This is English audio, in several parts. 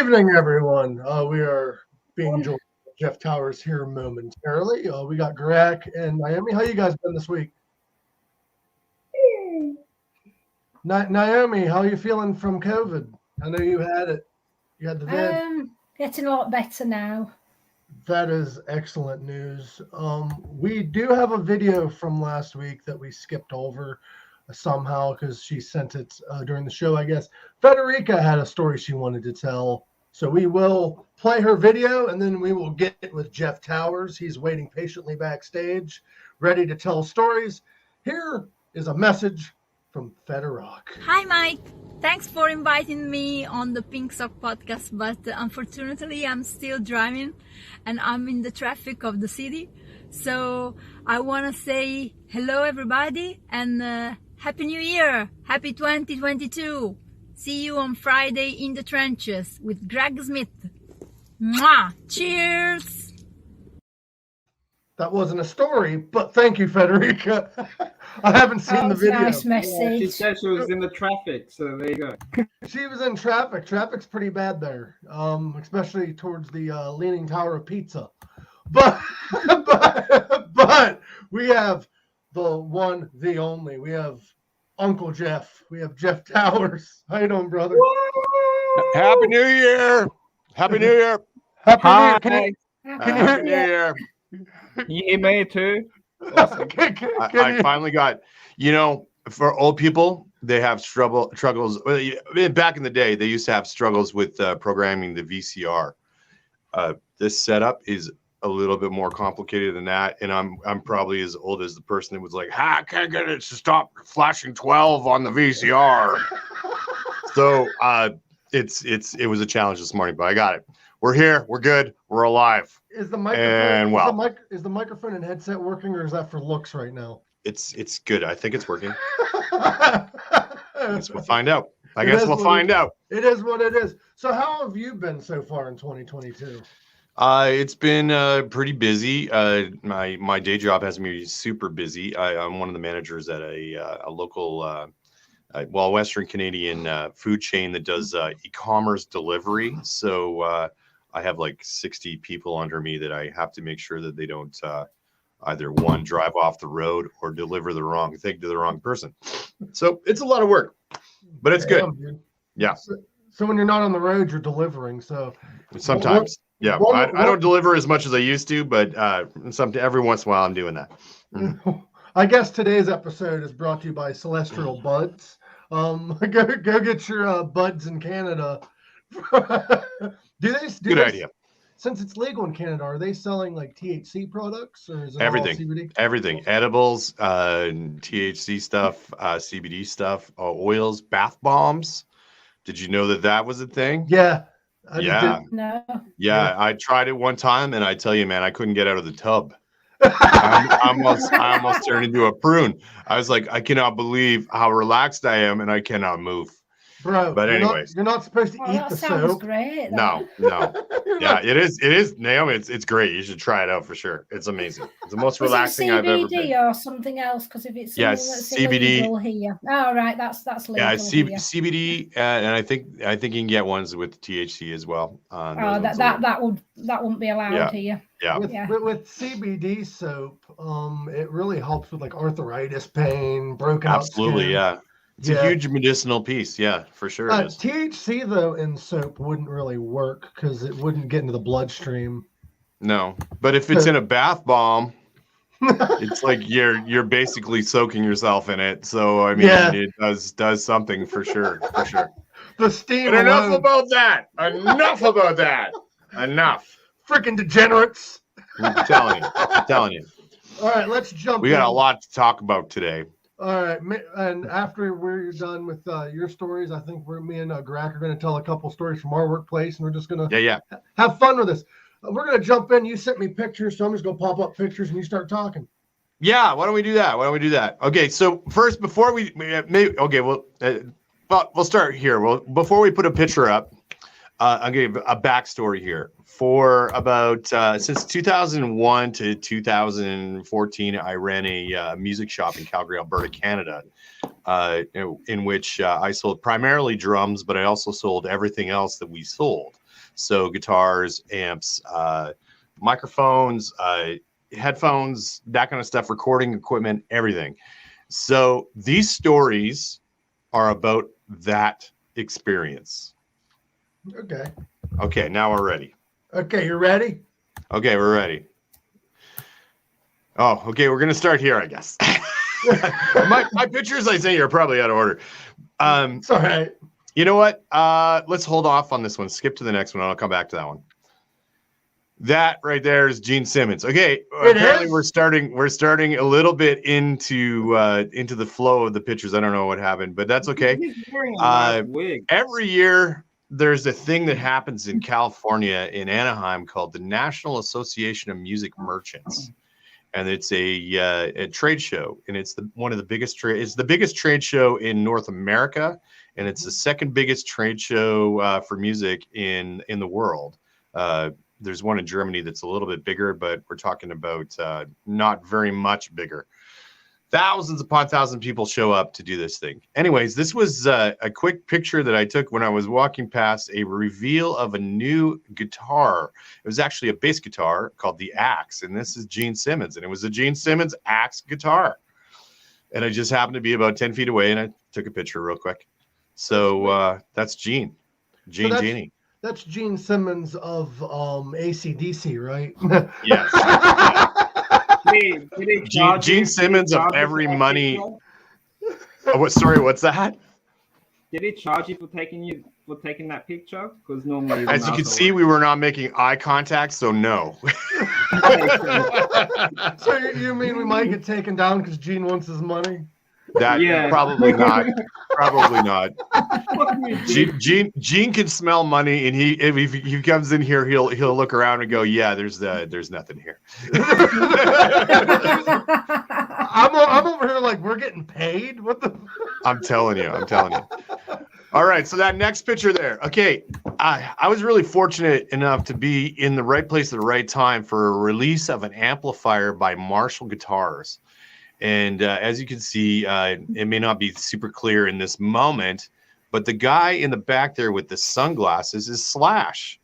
evening, everyone. We are being joined by Jeff Towers here momentarily. We got Gorak and Naomi. How you guys been this week? Naomi, how are you feeling from COVID? I know you had it. You had the vid. Getting a lot better now. That is excellent news. We do have a video from last week that we skipped over somehow because she sent it during the show, I guess. Federica had a story she wanted to tell. So we will play her video and then we will get with Jeff Towers. He's waiting patiently backstage, ready to tell stories. Here is a message from Federica. Hi, Mike. Thanks for inviting me on the Pink Sock podcast, but unfortunately I'm still driving and I'm in the traffic of the city. So I want to say hello everybody and Happy New Year! Happy 2022! See you on Friday in the trenches with Greg Smith. Mwah! Cheers! That wasn't a story, but thank you, Federica. I haven't seen the video. Nice message. Yeah, she said she was in the traffic, so there you go. She was in traffic. Traffic's pretty bad there, especially towards the Leaning Tower of Pizza. But we have the one, the only. We have Uncle Jeff. We have Jeff Towers. How you doing, brother? Happy New Year! Happy New Year! Happy New Year! Happy New Year! You hear me too? Awesome. I finally got, for old people, they have struggles. Back in the day, they used to have struggles with programming the VCR. This setup is a little bit more complicated than that, and I'm probably as old as the person that was like, I can't get it to stop flashing 12 on the VCR. So it was a challenge this morning, but I got it. We're here. We're good. We're alive. Is the microphone is the microphone and headset working, or is that for looks right now? It's good. I think it's working. I guess we'll find out. I guess we'll find out. It is what it is. So how have you been so far in 2022? It's been pretty busy. My day job has me super busy. I'm one of the managers at a local, Western Canadian food chain that does e-commerce delivery. So I have like 60 people under me that I have to make sure that they don't either one, drive off the road or deliver the wrong thing to the wrong person. So it's a lot of work, but it's good. Yeah. So when you're not on the road, you're delivering. So sometimes, yeah, I don't deliver as much as I used to, but every once in a while I'm doing that. I guess today's episode is brought to you by Celestial Buds. Go get your buds in Canada. Good idea. Since it's legal in Canada, are they selling like THC products or is it everything? All CBD? Everything, edibles, THC stuff, CBD stuff, oils, bath bombs. Did you know that was a thing? Yeah. No. Yeah, I tried it one time, and I tell you, man, I couldn't get out of the tub. I almost turned into a prune. I was like, I cannot believe how relaxed I am, and I cannot move. Bro, but anyways, you're not supposed to eat the sounds soap. Great. No. Yeah, it is, Naomi. It's great. You should try it out for sure. It's amazing. It's the most relaxing I've ever been. CBD or something else? Because if it's that's CBD illegal here. Oh, right, that's legal. Yeah, here. CBD, and I think you can get ones with THC as well. That wouldn't be allowed here. Yeah. With CBD soap, it really helps with like arthritis pain, broken up skin. Absolutely, yeah. It's a huge medicinal piece, yeah, for sure. THC though in soap wouldn't really work because it wouldn't get into the bloodstream. No, but if it's in a bath bomb, it's like you're basically soaking yourself in it. So I mean, it does something for sure, The steam. But enough about that. Enough. Freaking degenerates. I'm telling you. All right, let's jump. We got a lot to talk about today. All right, and after we're done with your stories, I think me and Gorak are going to tell a couple stories from our workplace, and we're just going to have fun with this. We're going to jump in. You sent me pictures, so I'm just going to pop up pictures, and you start talking. Yeah, why don't we do that? Okay, so first, before we'll start here. Well, before we put a picture up, I'll give a backstory here. For about since 2001 to 2014, I ran a music shop in Calgary, Alberta, Canada, in which I sold primarily drums, but I also sold everything else that we sold. So guitars, amps, microphones, headphones, that kind of stuff, recording equipment, everything. So these stories are about that experience. Okay, now we're ready. Okay, you ready? Okay, we're ready. Oh, okay, we're gonna start here, I guess. my pictures I say are probably out of order. It's all right. You know what? Let's hold off on this one. Skip to the next one. I'll come back to that one. That right there is Gene Simmons. Okay, apparently we're starting a little bit into the flow of the pictures. I don't know what happened, but that's okay. Every year there's a thing that happens in California in Anaheim called the National Association of Music Merchants. And it's a trade show, and it's one of the biggest it's the biggest trade show in North America, and it's the second biggest trade show for music in the world. There's one in Germany that's a little bit bigger, but we're talking about not very much bigger. Thousands upon thousands of people show up to do this thing. Anyways, this was a quick picture that I took when I was walking past a reveal of a new guitar. It was actually a bass guitar called the Axe, and this is Gene Simmons, and it was a Gene Simmons Axe guitar. And I just happened to be about 10 feet away, and I took a picture real quick. So that's Gene. Genie. That's Gene Simmons of AC/DC, right? Yes. Did Gene Simmons of every money. Sorry, what's that? Did he charge you for taking that picture? Because normally, as you can see, we were not making eye contact, so no. So you mean we might get taken down because Gene wants his money? Probably not. Probably not. Gene can smell money, and if he comes in here, he'll look around and go, "Yeah, there's nothing here." I'm over here like we're getting paid. What the? I'm telling you. All right, so that next picture there. Okay, I was really fortunate enough to be in the right place at the right time for a release of an amplifier by Marshall Guitars. And as you can see, it may not be super clear in this moment, but the guy in the back there with the sunglasses is Slash.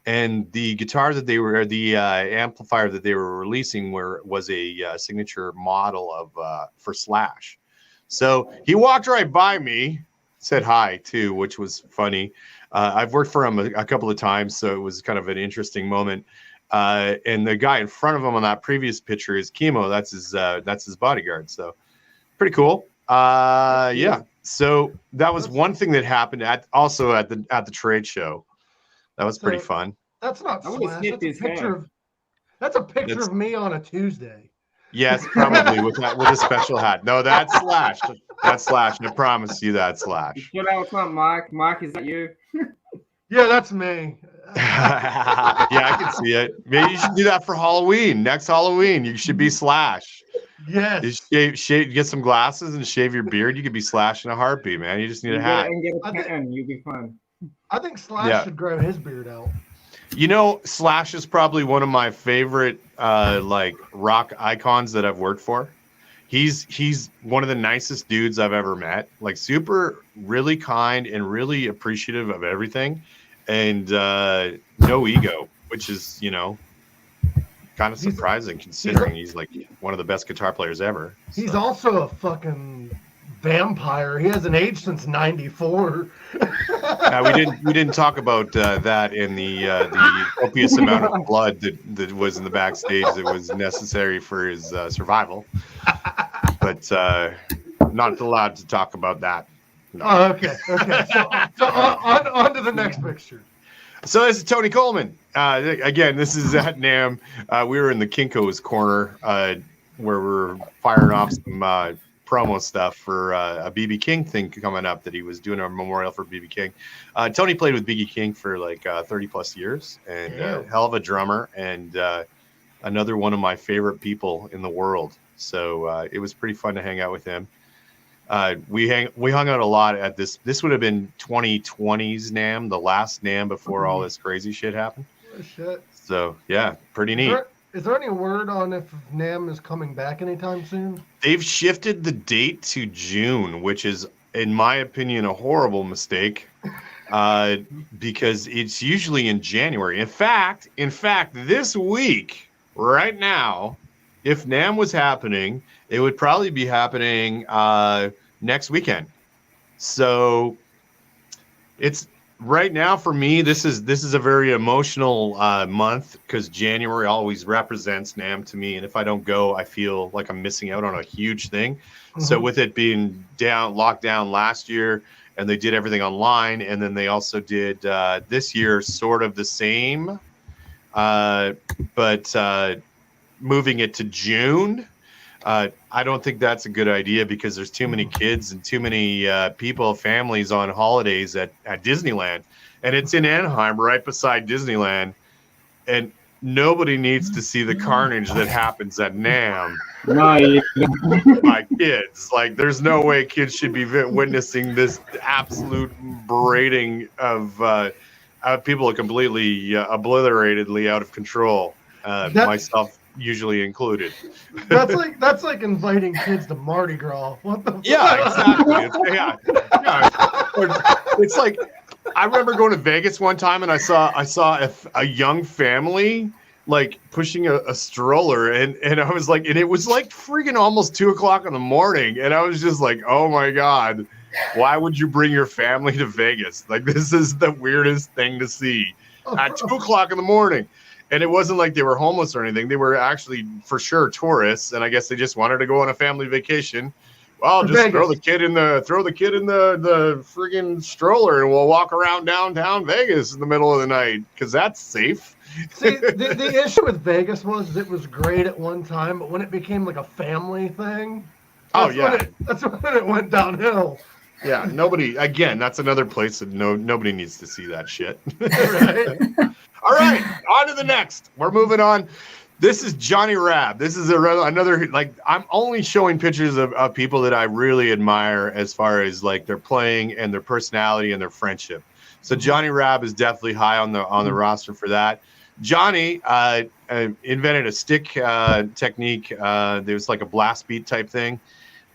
And the guitar that the amplifier that they were releasing was a signature model for Slash. So he walked right by me, said hi too, which was funny. I've worked for him a couple of times, so it was kind of an interesting moment. And the guy in front of him on that previous picture is Chemo. That's his bodyguard. So pretty cool. Yeah. So that was one thing that happened at the trade show. That was pretty fun. That's not Slash. That's a picture of me on a Tuesday. Yes, probably with a special hat. No, that's Slash. That's Slash. I promise you that's Slash. You know, it's not Mark. Mark, is that you? Yeah, that's me. Yeah, I can see it. Maybe you should do that for Halloween. Next Halloween, you should be Slash. Yes. You get some glasses and shave your beard. You could be Slash in a heartbeat, man. You just need a hat. And get a pen. You'll be fine. I think Slash should grow his beard out. You know, Slash is probably one of my favorite like rock icons that I've worked for. He's one of the nicest dudes I've ever met. Like super, really kind and really appreciative of everything. And no ego, which is, kind of surprising considering he's like one of the best guitar players ever. He's also a fucking vampire. He hasn't aged since '94. We didn't talk about that in the copious amount of blood that was in the backstage that was necessary for his survival. But not allowed to talk about that. No. Oh, okay. So on to the next picture. So this is Tony Coleman. Again, this is at NAMM. We were in the Kinko's corner where we're firing off some promo stuff for a BB King thing coming up that he was doing a memorial for BB King. Tony played with BB King for like 30 plus years and hell of a drummer and another one of my favorite people in the world. So it was pretty fun to hang out with him. We hung out a lot at this. This would have been 2020's NAMM, the last NAMM before all this crazy shit happened. Oh, shit. So yeah, pretty neat. Is there any word on if NAMM is coming back anytime soon? They've shifted the date to June, which is, in my opinion, a horrible mistake. because it's usually in January. In fact, this week, right now, if NAMM was happening, it would probably be happening next weekend. So it's right now for me. This is a very emotional month because January always represents NAMM to me, and if I don't go, I feel like I'm missing out on a huge thing. Mm-hmm. So with it being locked down last year, and they did everything online, and then they also did this year sort of the same, but moving it to June. I don't think that's a good idea because there's too many kids and too many families on holidays at Disneyland. And it's in Anaheim, right beside Disneyland. And nobody needs to see the carnage that happens at NAMM. My kids. Like, there's no way kids should be witnessing this absolute berating of people completely obliteratedly out of control. Myself usually included. That's like inviting kids to Mardi Gras. What the fuck? Exactly. It's like I remember going to Vegas one time and I saw a young family like pushing a stroller and I was like, and it was like freaking almost 2:00 in the morning, and I was just like, oh my God, why would you bring your family to Vegas? Like, this is the weirdest thing to see at 2:00 in the morning. And it wasn't like they were homeless or anything. They were actually, for sure, tourists, and I guess they just wanted to go on a family vacation. Well, just Vegas. throw the kid in the friggin' stroller, and we'll walk around downtown Vegas in the middle of the night because that's safe. See, the issue with Vegas was it was great at one time, but when it became like a family thing, that's when it went downhill. Yeah, nobody. Again, that's another place that nobody needs to see that shit. Right. All right, on to the next. We're moving on. This is Johnny Rabb. This is another, like, I'm only showing pictures of people that I really admire as far as like their playing and their personality and their friendship. So Johnny Rabb is definitely high on the roster for that. Johnny invented a stick technique. There's like a blast beat type thing,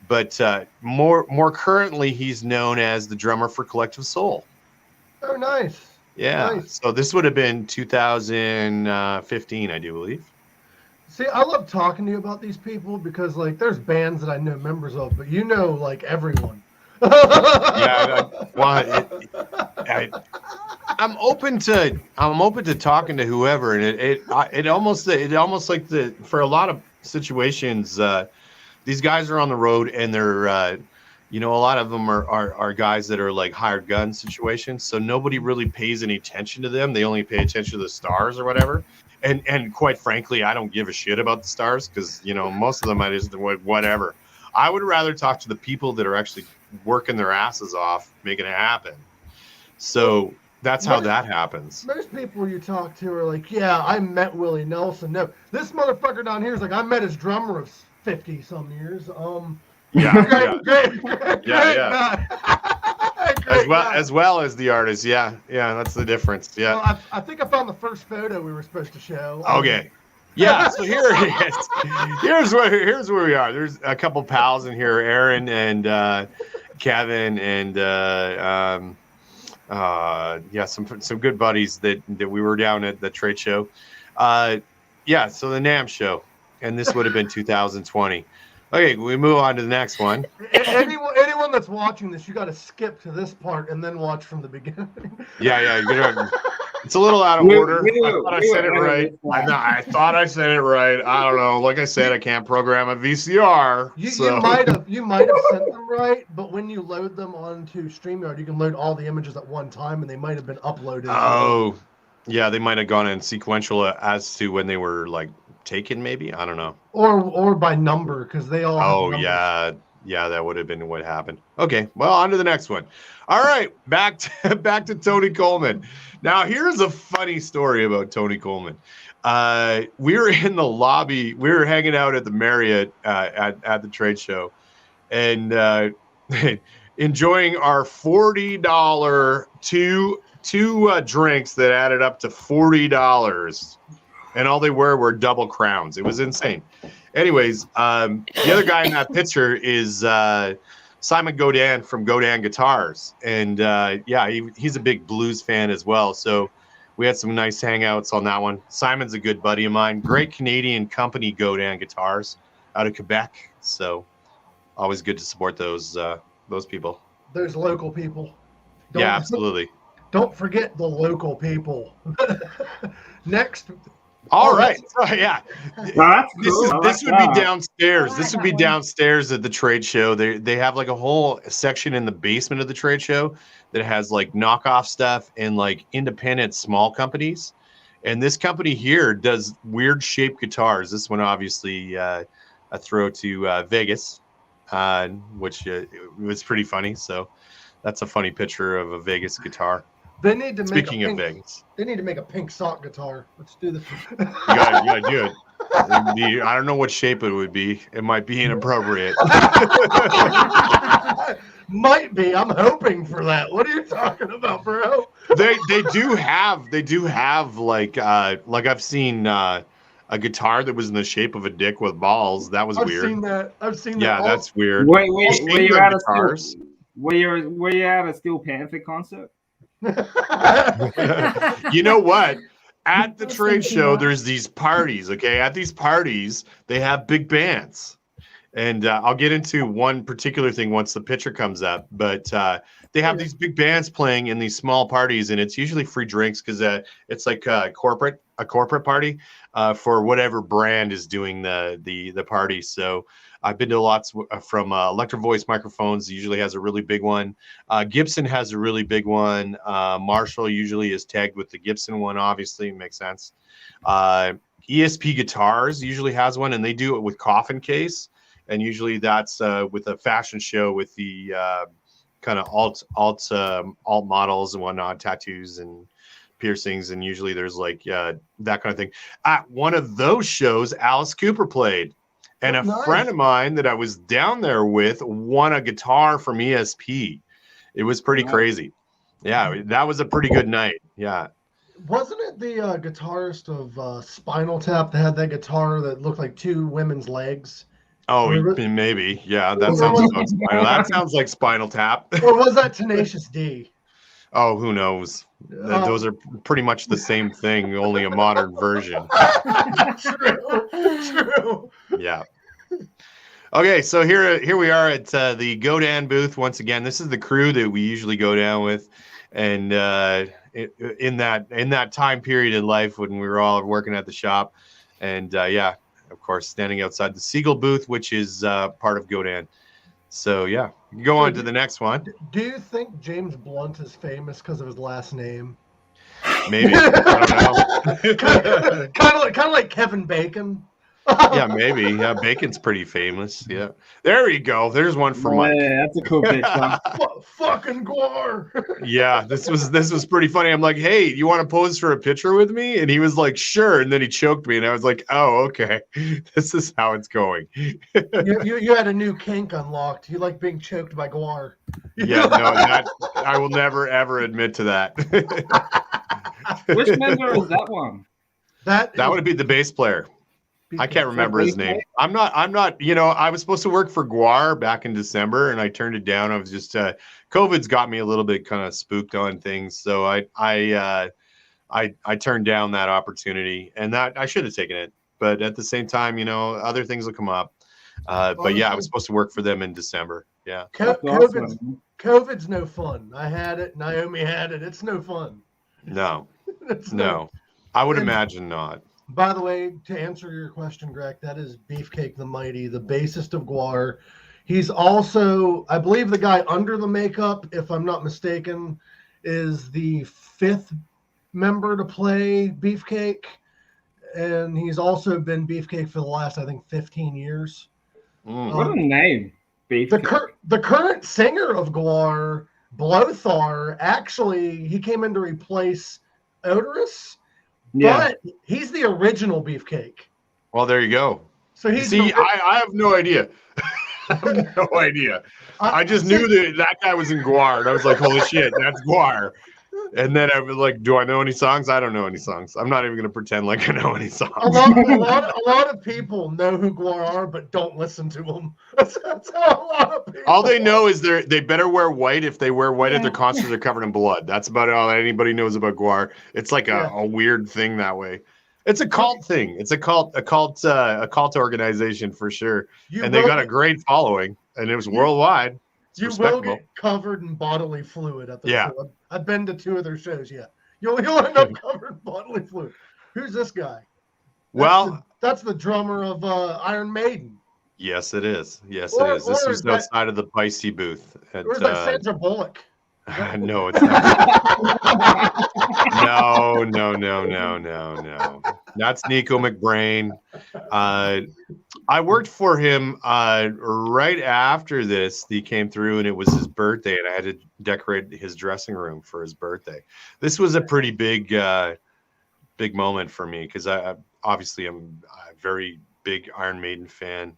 but more currently he's known as the drummer for Collective Soul. Oh, nice. Yeah, nice. So this would have been 2015, I do believe. See, I love talking to you about these people because, like, there's bands that I know members of, but you know, like, everyone. I'm open to talking to whoever, and it almost like for a lot of situations, these guys are on the road and they're. A lot of them are guys that are like hired gun situations, so nobody really pays any attention to them. They only pay attention to the stars or whatever. And quite frankly, I don't give a shit about the stars because most of them I just whatever. I would rather talk to the people that are actually working their asses off, making it happen. So that's how that happens. Most people you talk to are like, yeah, I met Willie Nelson. No, this motherfucker down here is like, I met his drummer of 50 some years. Great. As well as the artist. Yeah, that's the difference. Yeah. Well, I think I found the first photo we were supposed to show. Okay. Yeah. So here it is. Here's where we are. There's a couple pals in here, Aaron and Kevin and some good buddies that we were down at the trade show. So the NAMM show, and this would have been 2020. Okay, we move on to the next one. Anyone that's watching this, you got to skip to this part and then watch from the beginning. Yeah, it's a little out of order. I thought I said it right. I thought I said it right. I don't know. Like I said, I can't program a VCR. You might have sent them right, but when you load them onto StreamYard, you can load all the images at one time, and they might have been uploaded. Oh, yeah, they might have gone in sequential as to when they were like taken, maybe. I don't know. Or by number, because they all. Oh yeah, that would have been what happened. Okay, well, on to the next one. All right, back to Tony Coleman. Now, here's a funny story about Tony Coleman. We were in the lobby. We were hanging out at the Marriott at the trade show, and enjoying our $40 two drinks that added up to $40. And all they were double crowns. It was insane. Anyways, the other guy in that picture is Simon Godan from Godan Guitars. And he's a big blues fan as well. So we had some nice hangouts on that one. Simon's a good buddy of mine. Great Canadian company, Godan Guitars, out of Quebec. So always good to support those people. There's local people. Yeah, absolutely. Don't forget the local people. Next. All right. So, yeah. That's cool. This would be downstairs. I like This would that be one. downstairs at the trade show. They have like a whole section in the basement of the trade show that has like knockoff stuff and like independent small companies. And this company here does weird shaped guitars. This one obviously a throw to Vegas, which was pretty funny. So that's a funny picture of a Vegas guitar. They need to Speaking of Vegas, they need to make a pink sock guitar. Let's do this. you gotta do it. I don't know what shape it would be. It might be inappropriate. Might be. I'm hoping for that. What are you talking about, bro? They do have like I've seen a guitar that was in the shape of a dick with balls. That was weird. I've seen that. Yeah, that's weird. Were you at a Steel Panther concert? You know what? At the I was trade thinking show, that. there's these parties. Okay, at these parties, they have big bands, and I'll get into one particular thing once the picture comes up. But they have these big bands playing in these small parties, and it's usually free drinks because it's like a corporate party for whatever brand is doing the party. So I've been to lots from Electro Voice Microphones. Usually has a really big one. Gibson has a really big one. Marshall usually is tagged with the Gibson one. Obviously, makes sense. ESP Guitars usually has one, and they do it with Coffin Case. And usually that's with a fashion show with the kind of alt models and whatnot, tattoos and piercings. And usually there's like that kind of thing. At one of those shows, Alice Cooper played. And a friend of mine that I was down there with won a guitar from ESP. It was pretty crazy. Yeah, that was a pretty good night. Yeah. Wasn't it the guitarist of Spinal Tap that had that guitar that looked like two women's legs? Oh, maybe. Yeah, that sounds like Spinal Tap. Or was that Tenacious D? Oh, who knows? Those are pretty much the same thing, only a modern version. True. Yeah. Okay, so here we are at the Godan booth once again. This is the crew that we usually go down with, and in that time period in life when we were all working at the shop, and of course, standing outside the Siegel booth, which is part of Godan. So yeah, you can go on to the next one. Do you think James Blunt is famous because of his last name? Maybe. I don't know. kind of like Kevin Bacon. Yeah, maybe. Yeah, Bacon's pretty famous. Yeah. There you go. There's one for Mike. Yeah, that's a cool picture. Fucking Gwar. Yeah, this was pretty funny. I'm like, hey, you want to pose for a picture with me? And he was like, sure. And then he choked me, and I was like, oh, okay. This is how it's going. you had a new kink unlocked. You like being choked by Gwar. Yeah, no, I will never ever admit to that. Which member is that one? That would be the bass player. I can't remember his name. I'm not, I was supposed to work for Gwar back in December and I turned it down. I was just, COVID's got me a little bit kind of spooked on things. So I turned down that opportunity, and that I should have taken it. But at the same time, other things will come up. But yeah, I was supposed to work for them in December. Yeah. COVID's no fun. I had it. Naomi had it. It's no fun. No, no, I would imagine not. By the way, to answer your question, Greg, that is Beefcake the Mighty, the bassist of Gwar. He's also, I believe, the guy under the makeup, if I'm not mistaken, is the 5th member to play Beefcake. And he's also been Beefcake for the last, I think, 15 years. What a name, Beefcake. The current singer of Gwar, Blothar, actually, he came in to replace Odorous. Yeah. But he's the original Beefcake. Well, there you go. So I have no idea. I have no idea. I just knew that guy was in Gwar, and I was like, holy shit, that's Gwar. And then I was like, do I know any songs? I don't know any songs. I'm not even going to pretend like I know any songs. A lot of people know who Gwar are, but don't listen to them. That's how a lot of people All they know is they better wear white. If they wear white at their concerts, they're covered in blood. That's about all anybody knows about Gwar. It's like a weird thing that way. It's a cult thing. It's a cult organization for sure. And they got a great following, and it was worldwide. You will get covered in bodily fluid at the show. I've been to 2 of their shows. Yeah, you'll end up covered in bodily fluid. Who's this guy? That's the drummer of Iron Maiden. Yes, it is. Yes, it is. This was outside of the Feisty booth. Or is that Sandra Bullock? No, it's not. No. That's Nico McBrain. I worked for him right after this. He came through, and it was his birthday, and I had to decorate his dressing room for his birthday. This was a pretty big moment for me because I obviously am a very big Iron Maiden fan.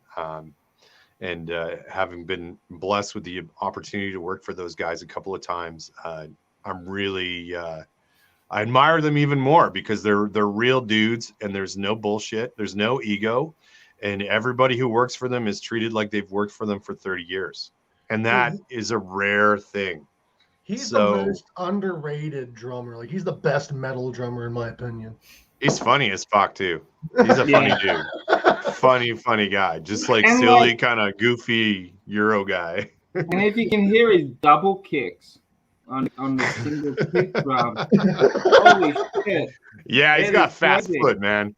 And having been blessed with the opportunity to work for those guys a couple of times, I'm really I admire them even more because they're real dudes, and there's no bullshit, there's no ego, and everybody who works for them is treated like they've worked for them for 30 years, and that is a rare thing. He's the most underrated drummer. Like, he's the best metal drummer in my opinion. He's funny as fuck too. He's a funny dude. Funny guy. Just like and silly, kind of goofy Euro guy. And if you can hear his double kicks on the single kick drum. Holy shit. Yeah, he's got fast foot, man.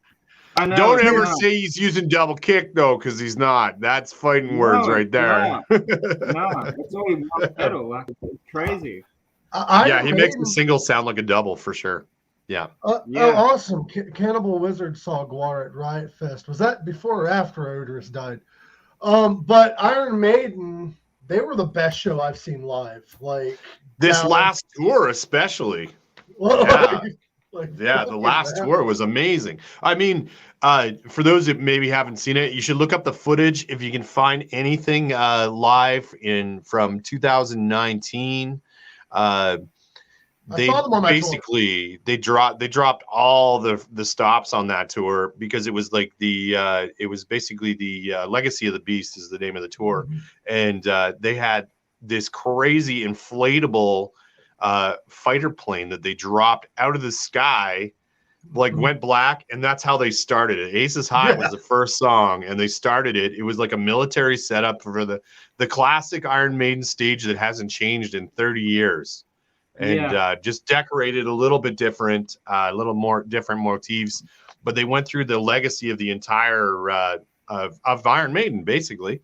Don't ever say he's using double kick though, because he's not. That's fighting words right there. No, it's only one pedal. Like, it's crazy. He makes the single sound like a double for sure. Yeah. Oh, awesome. Cannibal Wizard saw Gwar at Riot Fest. Was that before or after Odorous died? But Iron Maiden, they were the best show I've seen live. Like this last tour, especially. The last tour was amazing. I mean, for those that maybe haven't seen it, you should look up the footage if you can find anything live from 2019. They dropped all the stops on that tour because it was like it was basically the Legacy of the Beast is the name of the tour. And they had this crazy inflatable fighter plane that they dropped out of the sky, went black, and that's how they started it. Aces High was the first song, and they started it. It was like a military setup for the classic Iron Maiden stage that hasn't changed in 30 years. And just decorated a little bit different, a little more different motifs, but they went through the legacy of the entire of Iron Maiden basically,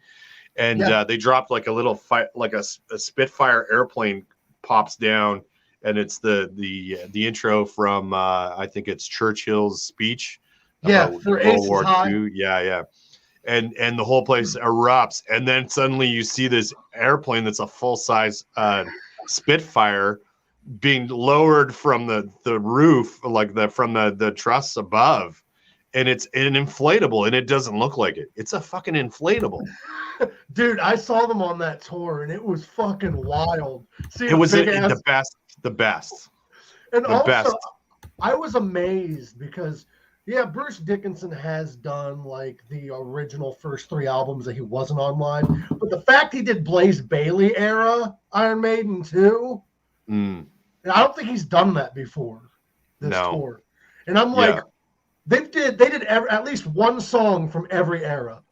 and they dropped like a little a Spitfire airplane pops down, and it's the intro from I think it's Churchill's speech, for World War II, and the whole place erupts, and then suddenly you see this airplane that's a full size Spitfire being lowered from the roof, from the truss above, and it's an inflatable, and it doesn't look like it. It's a fucking inflatable. Dude, I saw them on that tour, and it was fucking wild. It was the best. And also, I was amazed because Bruce Dickinson has done like the original first 3 albums that he wasn't on live, but the fact he did Blaze Bayley era Iron Maiden too. I don't think he's done that before this tour. And I'm like, they did at least one song from every era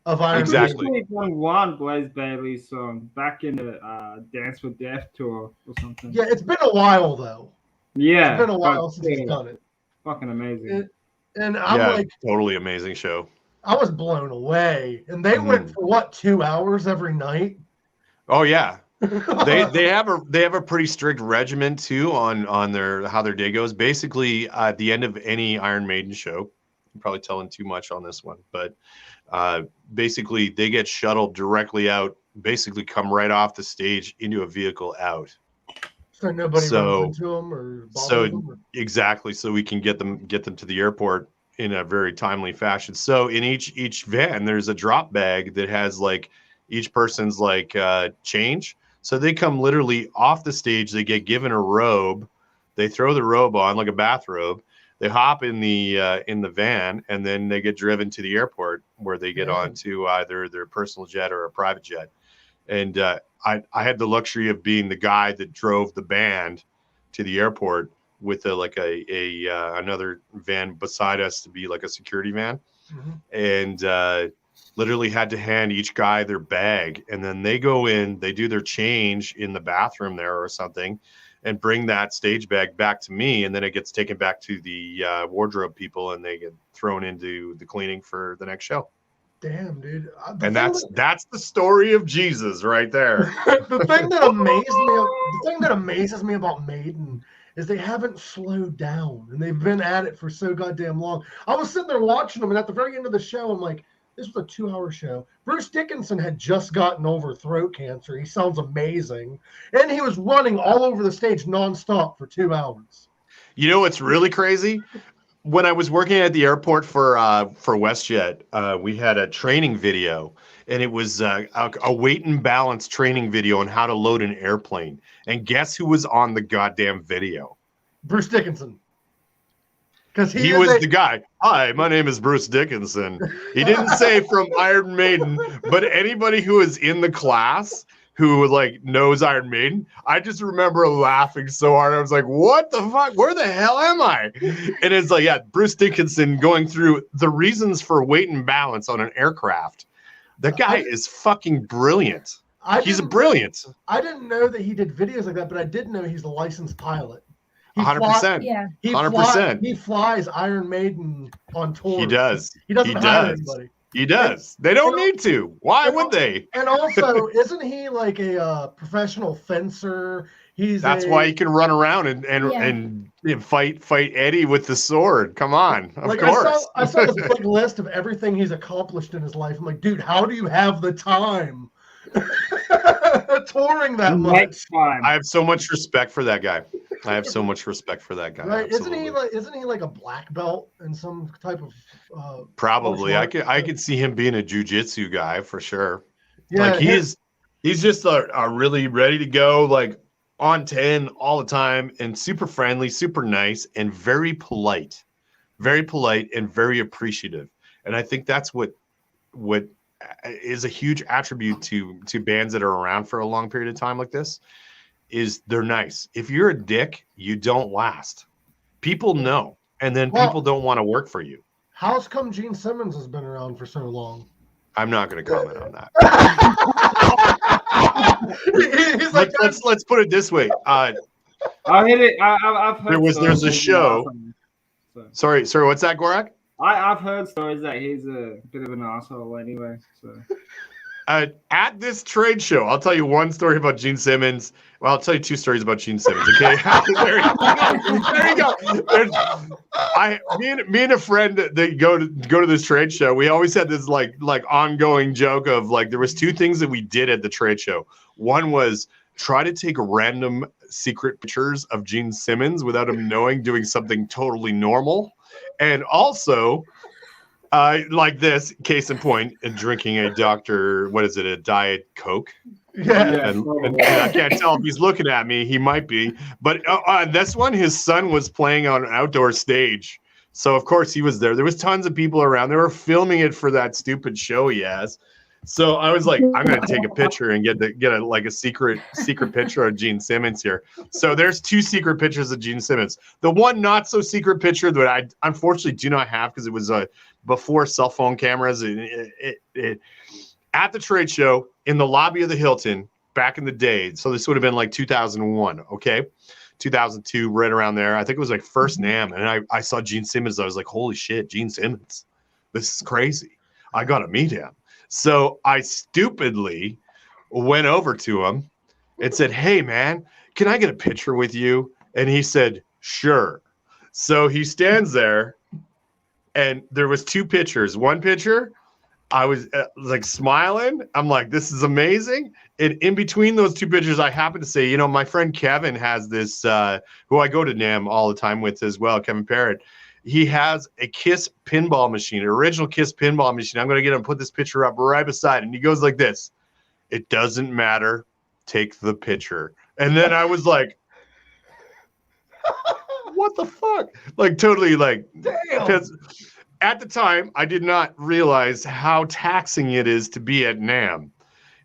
of Iron Maiden. Exactly. One Blaze Bayley song back in the Dance with Death tour or something. Yeah, it's been a while though. Yeah. It's been a while since he's done it. Fucking amazing. And I'm like, totally amazing show. I was blown away. And they went for 2 hours every night? Oh yeah. they have a pretty strict regimen too on how their day goes. Basically, at the end of any Iron Maiden show, I'm probably telling too much on this one, but basically they get shuttled directly out. Basically, come right off the stage into a vehicle out. So nobody runs into them or bothers them? Exactly. So we can get them to the airport in a very timely fashion. So in each van, there's a drop bag that has like each person's like change. So they come literally off the stage. They get given a robe They throw the robe on like a bathrobe. They hop in the van, and then they get driven to the airport where they get on to either their personal jet or a private jet. And I had the luxury of being the guy that drove the band to the airport with another van beside us to be like a security van, and literally had to hand each guy their bag, and then they go in, they do their change in the bathroom there or something, and bring that stage bag back to me, and then it gets taken back to the wardrobe people, and they get thrown into the cleaning for the next show. Damn, dude. And that's the story of Jesus right there. The thing that amazes me about Maiden is they haven't slowed down, and they've been at it for so goddamn long. I was sitting there watching them, and at the very end of the show, I'm like, this was a 2-hour show. Bruce Dickinson had just gotten over throat cancer. He sounds amazing. And he was running all over the stage nonstop for 2 hours. You know what's really crazy? When I was working at the airport for WestJet, we had a training video, and it was a weight and balance training video on how to load an airplane. And guess who was on the goddamn video? Bruce Dickinson. Because he was the guy. Hi, my name is Bruce Dickinson. He didn't say from Iron Maiden, but anybody who is in the class who like knows Iron Maiden, I just remember laughing so hard. I was like, what the fuck? Where the hell am I? And it's like, yeah, Bruce Dickinson going through the reasons for weight and balance on an aircraft. That guy is fucking brilliant. He's brilliant. I didn't know that he did videos like that, but I did know he's a licensed pilot. 100%. Yeah. 100%. He flies Iron Maiden on tour. He does. He doesn't hire anybody. He does. They don't need to. Why would they? And also, isn't he like a professional fencer? That's why he can run around and fight Eddie with the sword. Come on, of course. I saw this big list of everything he's accomplished in his life. I'm like, dude, how do you have the time touring that much? I have so much respect for that guy. Right? Absolutely. Isn't he like a black belt in some type of probably. I could see him being a jiu-jitsu guy for sure. Yeah, like he's just a really ready to go, like on 10 all the time, and super friendly, super nice, and very polite and very appreciative. And I think that's what is a huge attribute to bands that are around for a long period of time like this. Is they're nice. If you're a dick, you don't last. People know, and then people don't want to work for you. How's come Gene Simmons has been around for so long? I'm not going to comment on that. He's like, let's put it this way. I'll hit it. I've heard there's a show. Sorry, what's that, Gorak? I've heard stories that he's a bit of an asshole anyway. So. At this trade show, I'll tell you one story about Gene Simmons. Well, I'll tell you two stories about Gene Simmons. Okay, there you go. Me and a friend that go to this trade show. We always had this like ongoing joke of like there was two things that we did at the trade show. One was try to take random secret pictures of Gene Simmons without him knowing, doing something totally normal, and also. Like this, case in point, and drinking a a Diet Coke. Yeah. And I can't tell if he's looking at me. He might be. But this one, his son was playing on an outdoor stage. So, of course, he was there. There was tons of people around. They were filming it for that stupid show he has. So I was like, I'm going to take a picture and get a secret picture of Gene Simmons here. So there's two secret pictures of Gene Simmons. The one not so secret picture that I unfortunately do not have because it was before cell phone cameras. At the trade show in the lobby of the Hilton back in the day. So this would have been like 2001. Okay. 2002, right around there. I think it was like first NAMM. And I saw Gene Simmons. I was like, holy shit, Gene Simmons. This is crazy. I got to meet him. So I stupidly went over to him and said, hey, man, can I get a picture with you? And he said, sure. So he stands there and there was two pictures. One picture, I was like smiling. I'm like, this is amazing. And in between those two pictures, I happened to say, my friend Kevin has this, who I go to NAMM all the time with as well, Kevin Parrott. He has a Kiss pinball machine, an original Kiss pinball machine. I'm going to get him to put this picture up right beside it. And he goes like this. It doesn't matter. Take the picture. And then I was like, what the fuck? Like totally like Damn. At the time, I did not realize how taxing it is to be at NAMM.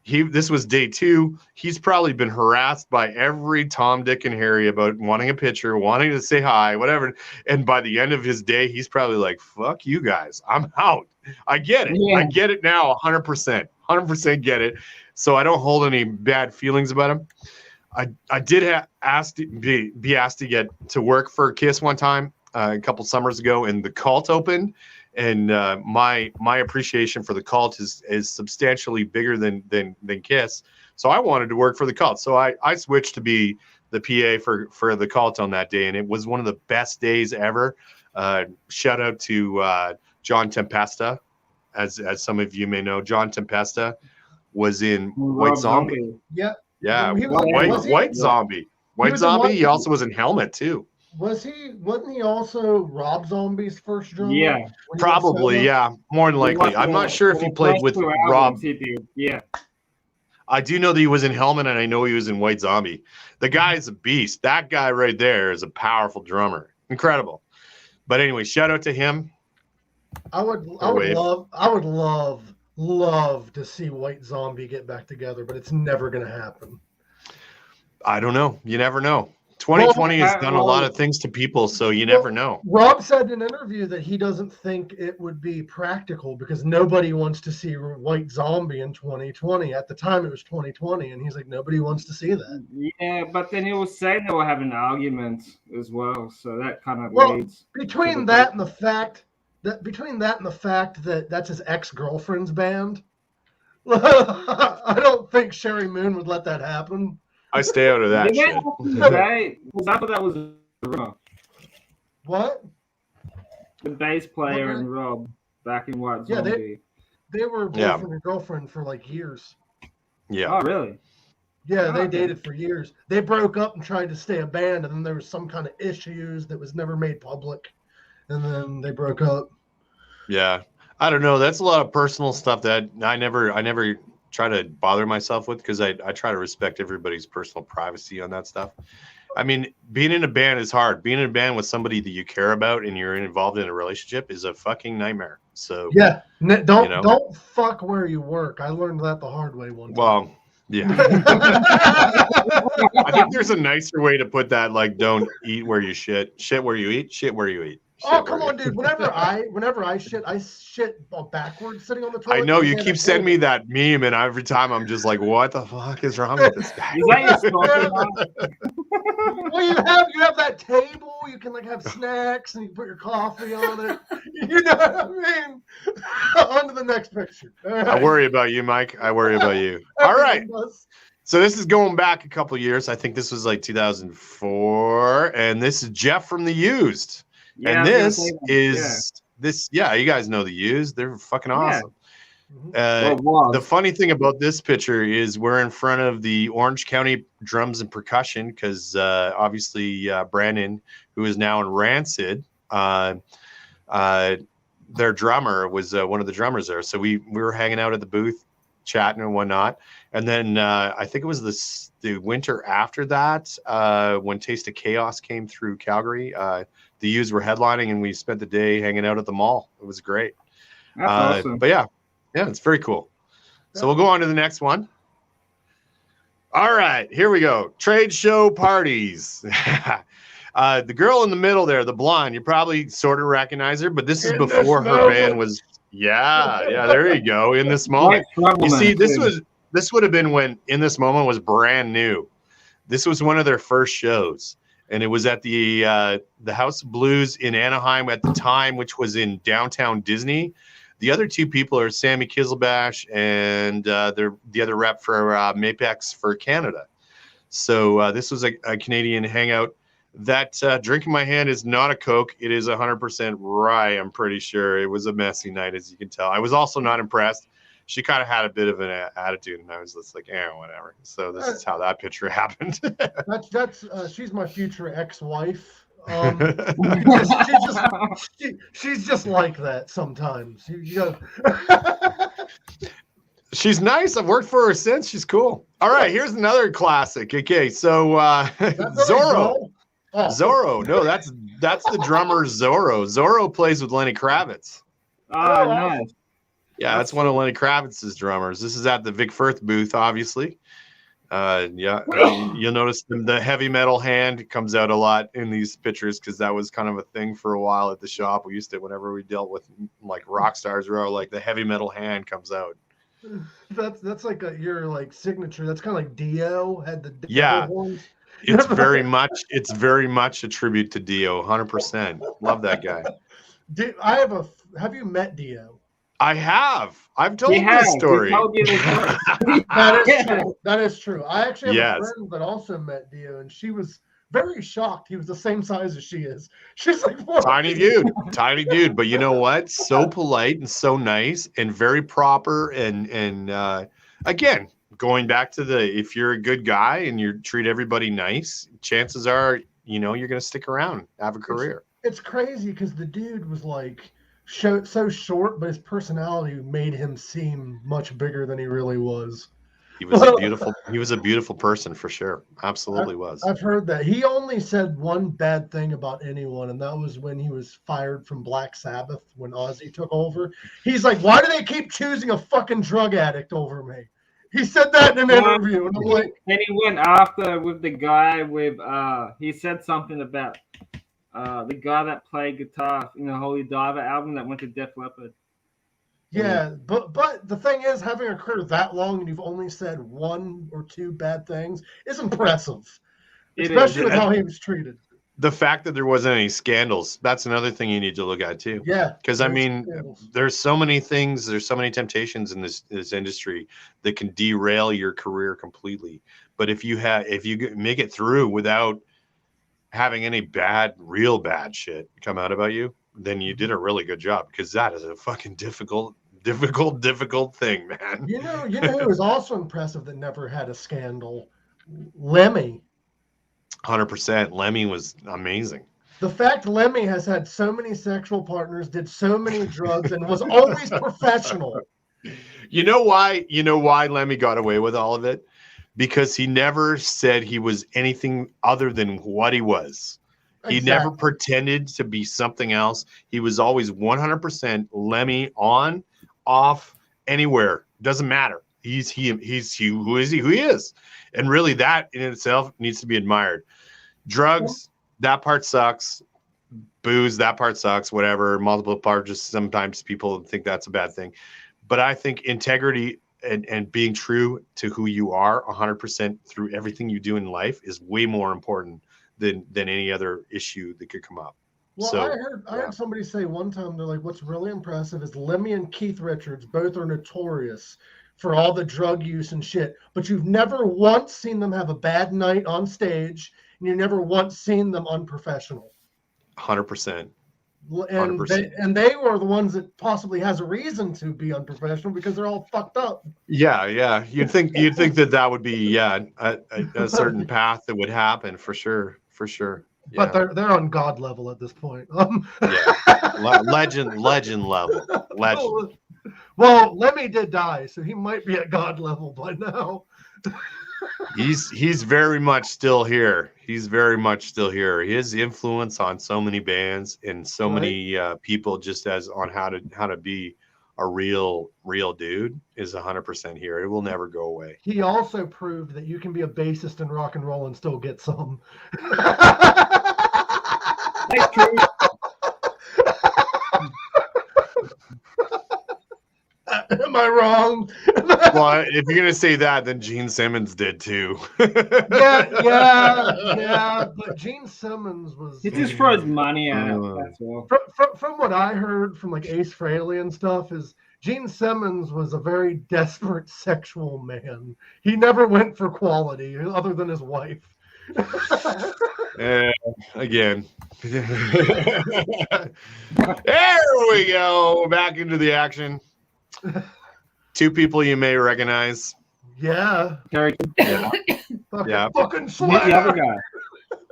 This was day 2. He's probably been harassed by every Tom, Dick, and Harry about wanting a picture, wanting to say hi, whatever. And by the end of his day, he's probably like, fuck you guys. I'm out. I get it. Yeah. I get it now 100%. 100% get it. So I don't hold any bad feelings about him. I did be asked to get to work for KISS one time a couple summers ago, and the Cult opened. And my appreciation for the Cult is substantially bigger than KISS. So I wanted to work for the Cult. So I switched to be the PA for the Cult on that day, and it was one of the best days ever. Shout out to John Tempesta, as some of you may know. John Tempesta was in White Zombie. Yeah. Yeah, Was White Zombie. White Zombie. He also was in Helmet too. Wasn't he also Rob Zombie's first drummer? Yeah, probably. Yeah, more than likely. I'm not sure if he played with Rob. Yeah, I do know that he was in Helmet, and I know he was in White Zombie. The guy is a beast. That guy right there is a powerful drummer. Incredible. But anyway, shout out to him. I would love to see White Zombie get back together, but it's never going to happen. I don't know. You never know. 2020 has done a lot of things to people, so you never know. Rob said in an interview that he doesn't think it would be practical because nobody wants to see White Zombie in 2020. At the time, it was 2020, and he's like, nobody wants to see that. Yeah, but then he was saying they were having arguments as well, so that kind of leads. Between that and the fact that that's his ex-girlfriend's band, I don't think Sherry Moon would let that happen. I stay out of that shit. That was a rumor. What? The bass player and Rob back in White Zombie. They were boyfriend and girlfriend for like years. Yeah. Oh, really? Yeah, they dated for years. They broke up and tried to stay a band, and then there was some kind of issues that was never made public, and then they broke up. Yeah, I don't know. That's a lot of personal stuff that I never try to bother myself with because I try to respect everybody's personal privacy on that stuff. I mean, being in a band is hard. Being in a band with somebody that you care about and you're involved in a relationship is a fucking nightmare. So yeah, don't fuck where you work. I learned that the hard way one time. Well, yeah. I think there's a nicer way to put that. Like, don't eat where you shit where you eat, shit where you eat. Oh, come on, dude. Whenever I shit backwards sitting on the toilet. I know you keep sending me that meme, and every time I'm just like, what the fuck is wrong with this guy? Is that your Well, you have that table, you can like have snacks and you put your coffee on it. You know what I mean? On to the next picture. Right. I worry about you, Mike. I worry about you. All right. So this is going back a couple of years. I think this was like 2004, and this is Jeff from The Used. Yeah, and this you guys know The Used. They're fucking awesome. Yeah. The funny thing about this picture is we're in front of the Orange County Drums and Percussion because obviously Brandon, who is now in Rancid, their drummer was one of the drummers there. So we were hanging out at the booth, chatting and whatnot. And then I think it was the winter after that when Taste of Chaos came through Calgary. The Used were headlining, and we spent the day hanging out at the mall. It was great. That's awesome. But yeah, it's very cool. So we'll go on to the next one. All right, here we go. Trade show parties. The girl in the middle there, the blonde, you probably sort of recognize her, but this is before her band was. Yeah, there you go. In this moment, you see, this would have been when In This Moment was brand new. This was one of their first shows. And it was at the House of Blues in Anaheim at the time, which was in downtown Disney. The other two people are Sammy Kizelbash and the other rep for Mapex for Canada. So this was a Canadian hangout. That drink in my hand is not a Coke. It is 100% rye, I'm pretty sure. It was a messy night, as you can tell. I was also not impressed. She kind of had a bit of an attitude, and I was just like, whatever. So this is how that picture happened. that's she's my future ex-wife. She's just like that sometimes. She's nice. I've worked for her since. She's cool. All right, here's another classic. Okay, so Zorro. Oh. Zorro. No, That's the drummer Zorro. Zorro plays with Lenny Kravitz. Oh, nice. Yeah, that's one of Lenny Kravitz's drummers. This is at the Vic Firth booth, obviously. You'll notice the heavy metal hand comes out a lot in these pictures because that was kind of a thing for a while at the shop. We used to, whenever we dealt with like rock stars, we were like the heavy metal hand comes out. That's like your like signature. That's kind of like Dio had the horns. It's very much a tribute to Dio. 100%. Love that guy. Have you met Dio? I have. I've told this story. That is true. I actually have a friend that also met Dio, and she was very shocked. He was the same size as she is. She's like, what? Tiny dude. But you know what? So polite and so nice and very proper. And again, going back to if you're a good guy and you treat everybody nice, chances are, you're going to stick around, have a career. It's crazy because the dude was like so short, but his personality made him seem much bigger than he really was. He was a beautiful person for sure. Absolutely was. I've heard that. He only said one bad thing about anyone, and that was when he was fired from Black Sabbath when Ozzy took over. He's like, why do they keep choosing a fucking drug addict over me? He said that in an interview, and I'm like, then he went after with the guy with he said something about the guy that played guitar in the Holy Diver album that went to Def Leppard. Yeah, but the thing is, having a career that long and you've only said one or two bad things is impressive, especially with how he was treated. The fact that there wasn't any scandals, that's another thing you need to look at too. Yeah, because I mean, there's so many things, there's so many temptations in this industry that can derail your career completely. But if you make it through without having any real bad shit come out about you, then you did a really good job, because that is a fucking difficult thing, man. You know who was also impressive that never had a scandal? Lemmy. 100%. Lemmy was amazing. The fact Lemmy has had so many sexual partners, did so many drugs, and was always professional. You know why Lemmy got away with all of it? Because he never said he was anything other than what he was. He never pretended to be something else. He was always 100% Lemmy, on, off, anywhere. Doesn't matter. He's who he is. And really, that in itself needs to be admired. Drugs, that part sucks. Booze, that part sucks. Whatever. Multiple parts, just sometimes people think that's a bad thing. But I think integrity and being true to who you are 100% through everything you do in life is way more important than any other issue that could come up. Well, so, I heard somebody say one time, they're like, what's really impressive is Lemmy and Keith Richards both are notorious for all the drug use and shit, but you've never once seen them have a bad night on stage, and you've never once seen them unprofessional. 100%. And they were the ones that possibly has a reason to be unprofessional because they're all fucked up. Yeah. You'd think that would be a certain path that would happen for sure. Yeah. But they're on God level at this point. Legend level. Legend. Well, Lemmy did die, so he might be at God level by now. He's very much still here. His influence on so many bands and so many people, just as on how to be a real dude, is 100% here. It will never go away. He also proved that you can be a bassist in rock and roll and still get some. That's true. Am I wrong? Well, if you're gonna say that, then Gene Simmons did too. yeah. But Gene Simmons was. He just throws money at it. That's all. From what I heard from like Ace Frehley and stuff, is Gene Simmons was a very desperate sexual man. He never went for quality other than his wife. Again. There we go. Back into the action. Two people you may recognize. Yeah. Yeah. Fucking the other guy.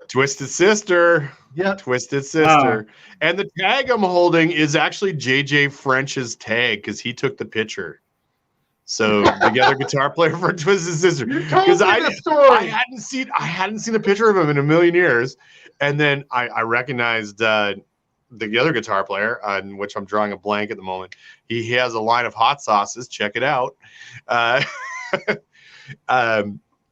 Twisted Sister. Yeah. Twisted Sister. And the tag I'm holding is actually JJ French's tag because he took the picture. So the other guitar player for Twisted Sister, because I hadn't seen a picture of him in a million years, and then I recognized the other guitar player, on which I'm drawing a blank at the moment. He has a line of hot sauces. Check it out.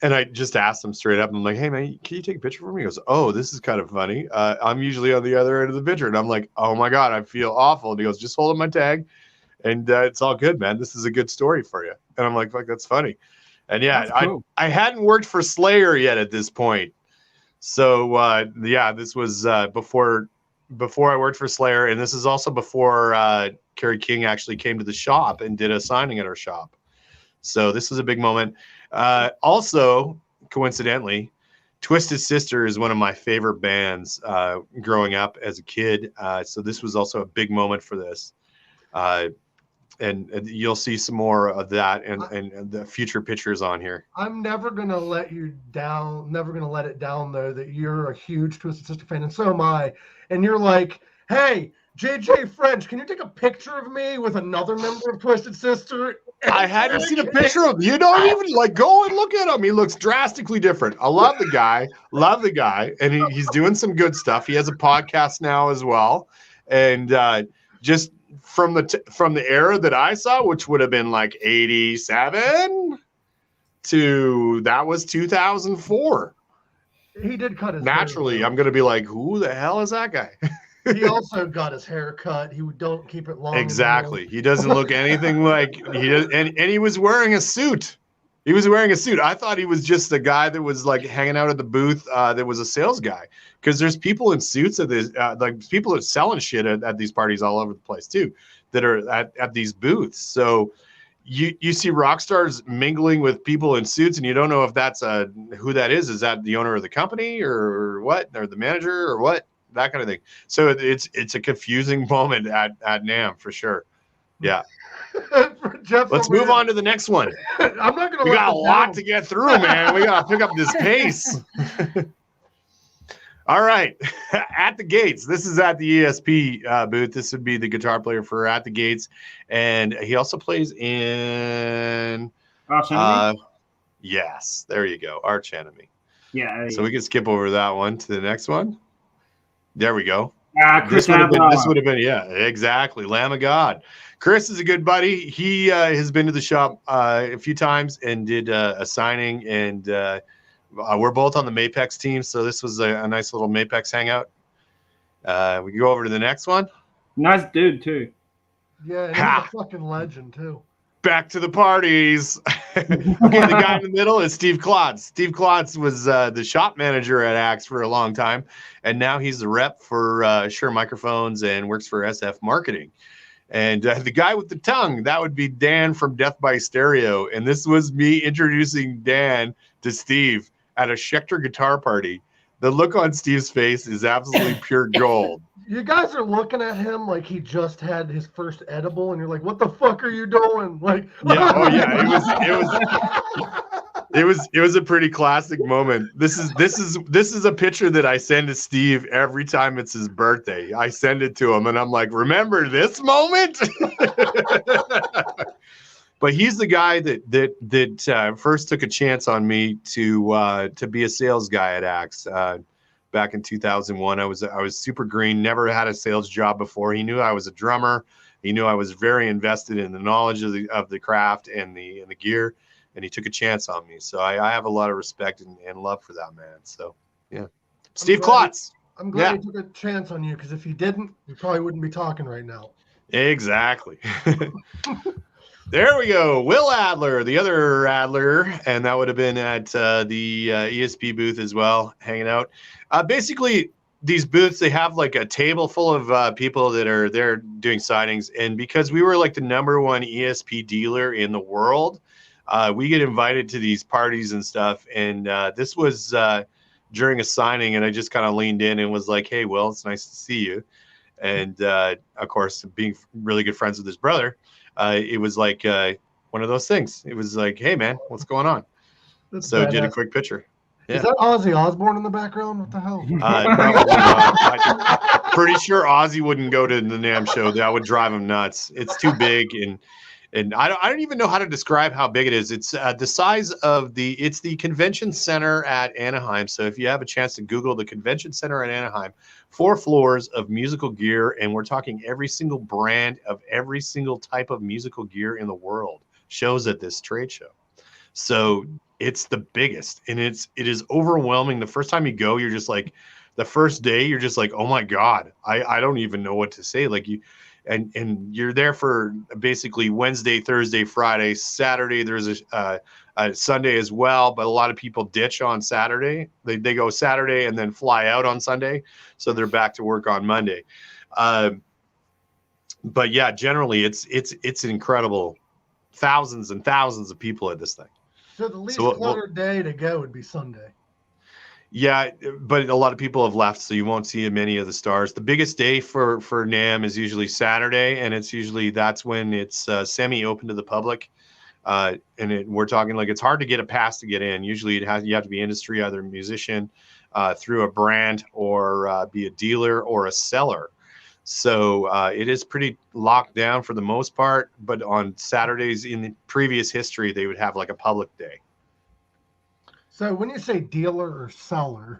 And I just asked him straight up. I'm like, hey, man, can you take a picture for me? He goes, oh, this is kind of funny. I'm usually on the other end of the picture. And I'm like, oh, my God, I feel awful. And he goes, just hold up my tag. And it's all good, man. This is a good story for you. And I'm like, fuck, that's funny. And yeah, cool. I hadn't worked for Slayer yet at this point. So, this was before I worked for Slayer. And this is also before Kerry King actually came to the shop and did a signing at our shop. So this was a big moment. Also, coincidentally, Twisted Sister is one of my favorite bands growing up as a kid. So this was also a big moment for this. And you'll see some more of that and the future pictures on here. I'm never going to let you down. Never going to let it down, though, that you're a huge Twisted Sister fan. And so am I. And you're like, hey, JJ French, can you take a picture of me with another member of Twisted Sister? I hadn't seen a picture of him. You don't even go and look at him. He looks drastically different. I love the guy. And he's doing some good stuff. He has a podcast now as well. And just from the era that I saw, which would have been like 87 to that was 2004. He did cut his naturally hair. I'm going to be like, who the hell is that guy? He also got his hair cut. He don't keep it long. Exactly. He doesn't look anything like he does. And he was wearing a suit. He was wearing a suit. I thought he was just the guy that was like hanging out at the booth. That was a sales guy. Because there's people in suits at this, like people that are selling shit at these parties all over the place too, that are at these booths. So you see rock stars mingling with people in suits, and you don't know if that's who that is. Is that the owner of the company or what, or the manager or what? That kind of thing. So it's a confusing moment at NAMM for sure. Yeah. Jeff, let's move on to the next one. I'm not gonna. We got a lot to get through, man. We gotta pick up this pace. All right, At the Gates. This is at the ESP booth. This would be the guitar player for At the Gates, and he also plays in. Yes, there you go, Arch Enemy. Yeah. So we can skip over that one to the next one. There we go. This would have been, yeah, exactly. Lamb of God. Chris is a good buddy. He has been to the shop a few times and did a signing, and we're both on the Mapex team, so this was a nice little Mapex hangout. We can go over to the next one. Nice dude too. Yeah, he's a fucking legend too. Back to the parties. Okay, the guy in the middle is Steve Klotz. Steve Klotz was the shop manager at Axe for a long time, and now he's the rep for Shure Microphones and works for SF Marketing. And the guy with the tongue, that would be Dan from Death by Stereo. And this was me introducing Dan to Steve at a Schecter guitar party. The look on Steve's face is absolutely pure gold. You guys are looking at him like he just had his first edible, and you're like, "What the fuck are you doing?" Like, yeah, oh yeah, it was a pretty classic moment. This is a picture that I send to Steve every time it's his birthday. I send it to him, and I'm like, "Remember this moment?" But he's the guy that first took a chance on me to be a sales guy at Axe. Back in 2001, I was super green, never had a sales job before. He knew I was a drummer. He knew I was very invested in the knowledge of the craft and the gear, and he took a chance on me. So I have a lot of respect and love for that man. So yeah, Steve Klotz. I'm glad he took a chance on you, because if he didn't, we probably wouldn't be talking right now. Exactly. There we go. Will Adler, the other Adler, and that would have been at the ESP booth as well, hanging out. Basically, these booths, they have like a table full of people that are there doing signings. And because we were like the #1 ESP dealer in the world, we get invited to these parties and stuff. And this was during a signing, and I just kind of leaned in and was like, hey, Will, it's nice to see you. And of course, being really good friends with his brother, it was like one of those things. It was like, hey, man, what's going on? So did a quick picture. Yeah. Is that Ozzy Osbourne in the background? What the hell? Probably not. I'm pretty sure Ozzy wouldn't go to the NAMM show. That would drive him nuts. It's too big, and And I don't even know how to describe how big it is. It's the size of the convention center at Anaheim. So if you have a chance to Google the convention center at Anaheim, 4 floors of musical gear, and we're talking every single brand of every single type of musical gear in the world shows at this trade show. So it's the biggest, and it is overwhelming. The first time you go, you're just like, the first day, you're just like, oh my God, I don't even know what to say. Like and you're there for basically Wednesday, Thursday, Friday, Saturday. There's a Sunday as well, but a lot of people ditch on Saturday. They go Saturday and then fly out on Sunday, so they're back to work on Monday. But yeah, generally it's incredible. Thousands and thousands of people at this thing. So the least cluttered day to go would be Sunday. Yeah, but a lot of people have left, so you won't see many of the stars. The biggest day for NAMM is usually Saturday, and that's when it's semi-open to the public. We're talking like it's hard to get a pass to get in. Usually you have to be industry, either a musician, through a brand, or be a dealer or a seller. So it is pretty locked down for the most part. But on Saturdays in the previous history, they would have like a public day. So when you say dealer or seller,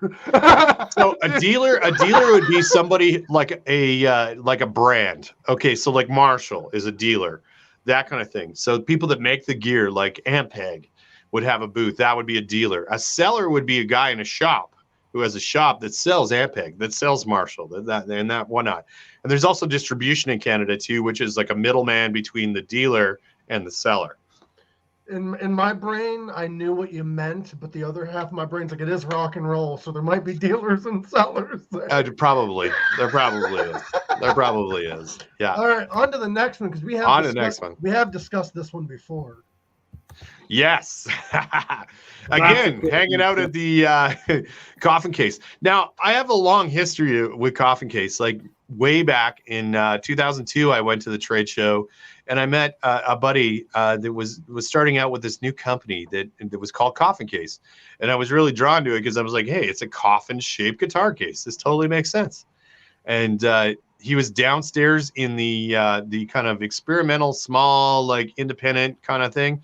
so a dealer would be somebody like a brand. Okay, so like Marshall is a dealer, that kind of thing. So people that make the gear, like Ampeg, would have a booth. That would be a dealer. A seller would be a guy in a shop who has a shop that sells Ampeg, that sells Marshall, that whatnot. And there's also distribution in Canada too, which is like a middleman between the dealer and the seller. In my brain, I knew what you meant, but the other half of my brain's like, it is rock and roll, so there might be dealers and sellers there. Probably. There probably is. There probably is. Yeah. All right, on to the next one, because we have discussed this one before. Yes. Again, hanging out at the Coffin Case. Now, I have a long history with Coffin Case. Like way back in 2002, I went to the trade show, and I met a buddy that was starting out with this new company that was called Coffin Case. And I was really drawn to it because I was like, hey, it's a coffin-shaped guitar case. This totally makes sense. And he was downstairs in the kind of experimental, small, like independent kind of thing.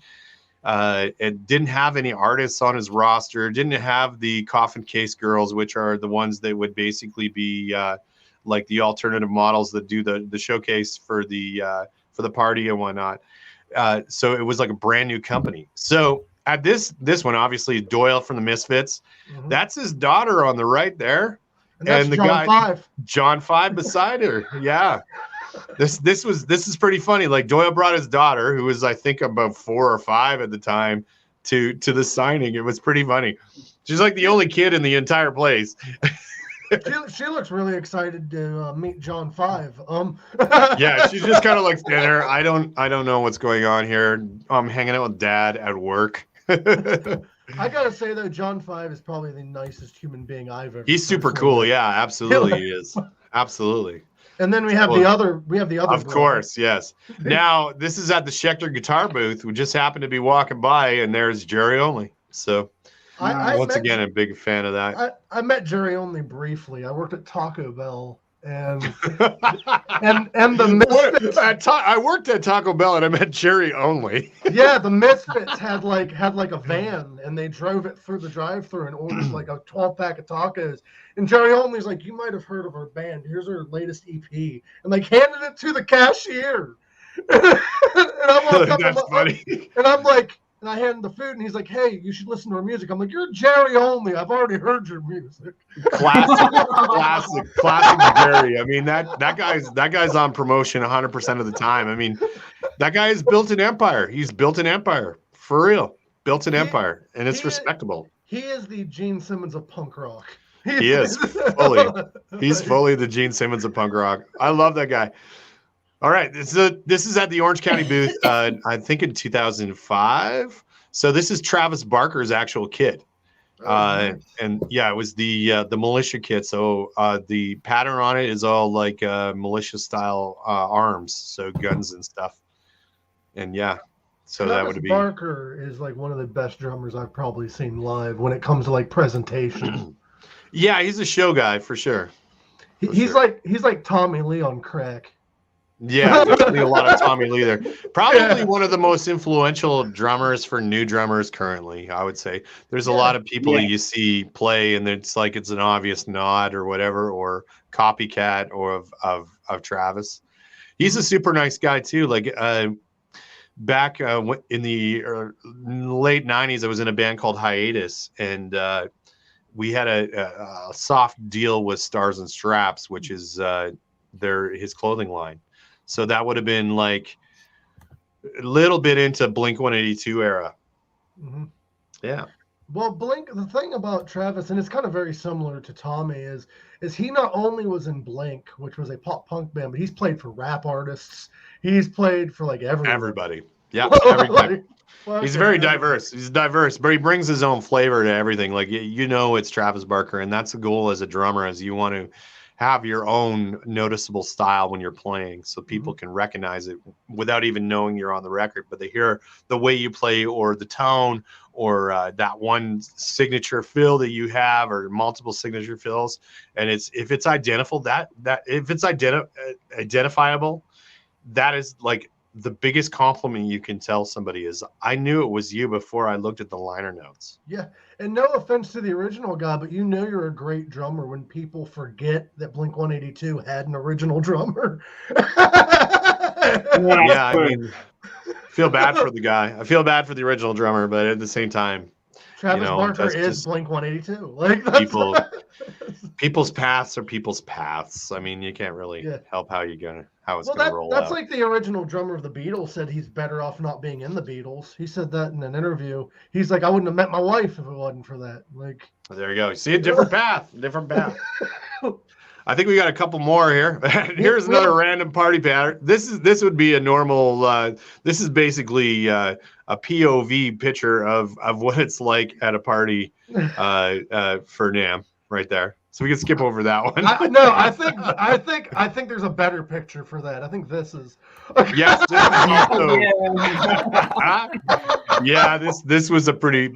It didn't have any artists on his roster. Didn't have the Coffin Case girls, which are the ones that would basically be like the alternative models that do the showcase for the party and whatnot. So it was like a brand new company. So at this one, obviously Doyle from the Misfits, that's his daughter on the right there, and the guy John 5 beside her. Yeah. This is pretty funny. Like Doyle brought his daughter, who was I think about 4 or 5 at the time, to the signing. It was pretty funny. She's like the only kid in the entire place. She looks really excited to meet John 5. Yeah, she's just kind of like thinner. I don't know what's going on here. I'm hanging out with Dad at work. I gotta say though, John 5 is probably the nicest human being I've ever. He's super cool. Yeah, absolutely, he is. Absolutely. And then we have the other. Of course, yes. Now this is at the Schecter guitar booth. We just happened to be walking by, and there's Jerry Only. So once again, a big fan of that. I met Jerry Only briefly. I worked at Taco Bell, and the Misfits. I worked at Taco Bell, and I met Jerry Only. Yeah, the Misfits had like a van, and they drove it through the drive-thru and ordered like a 12-pack of tacos. And Jerry Only's like, you might have heard of our band. Here's our latest EP, and like handed it to the cashier. And That's funny. And I'm like. And I hand him the food, and he's like, "Hey, you should listen to our music." I'm like, "You're Jerry Only. I've already heard your music." Classic Jerry. I mean that guy's on promotion 100% of the time. I mean, that guy has built an empire. He's built an empire for real. Built an empire, and it's respectable. He is the Gene Simmons of punk rock. He's fully the Gene Simmons of punk rock. I love that guy. All right, this is at the Orange County booth, I think in 2005. So this is Travis Barker's actual kit. And yeah, it was the militia kit. So the pattern on it is all like militia style arms, so guns and stuff. And yeah, so Travis that would be. Barker is like one of the best drummers I've probably seen live when it comes to like presentation. Yeah, he's a show guy for sure. He's like Tommy Lee on crack. Yeah, definitely a lot of Tommy Lee there. Probably one of the most influential drummers for new drummers currently, I would say. There's a lot of people that you see play, and it's like it's an obvious nod or whatever, or copycat or of Travis. He's a super nice guy too. Like back in the late 90s, I was in a band called Hiatus, and we had a soft deal with Stars and Straps, which is his clothing line. So that would have been like a little bit into Blink 182 era. Mm-hmm. Yeah. Well, Blink, the thing about Travis, and it's kind of very similar to Tommy, is he not only was in Blink, which was a pop punk band, but he's played for rap artists. He's played for like everybody. Yeah. He's very diverse. He's diverse, but he brings his own flavor to everything. Like, it's Travis Barker, and that's the goal as a drummer, is you want to have your own noticeable style when you're playing, so people can recognize it without even knowing you're on the record, but they hear the way you play or the tone or that one signature fill that you have, or multiple signature fills. And if it's identifiable, that is like the biggest compliment you can tell somebody is, I knew it was you before I looked at the liner notes. Yeah. And no offense to the original guy, but you're a great drummer when people forget that Blink 182 had an original drummer. Yeah, I mean, feel bad for the guy. I feel bad for the original drummer, but at the same time, Travis Barker is Blink 182. Like, people's paths are people's paths. I mean, you can't really help how it's going to roll that's out. like the original drummer of the Beatles said he's better off not being in the Beatles. He said that in an interview. He's like, I wouldn't have met my wife if it wasn't for that. Like, there you go. You see a different path. I think we got a couple more here. Here's another random party pattern. This would be a normal. This is basically a POV picture of what it's like at a party for NAMM right there. So we can skip over that one. I think there's a better picture for that. I think this is. Yes. This was a pretty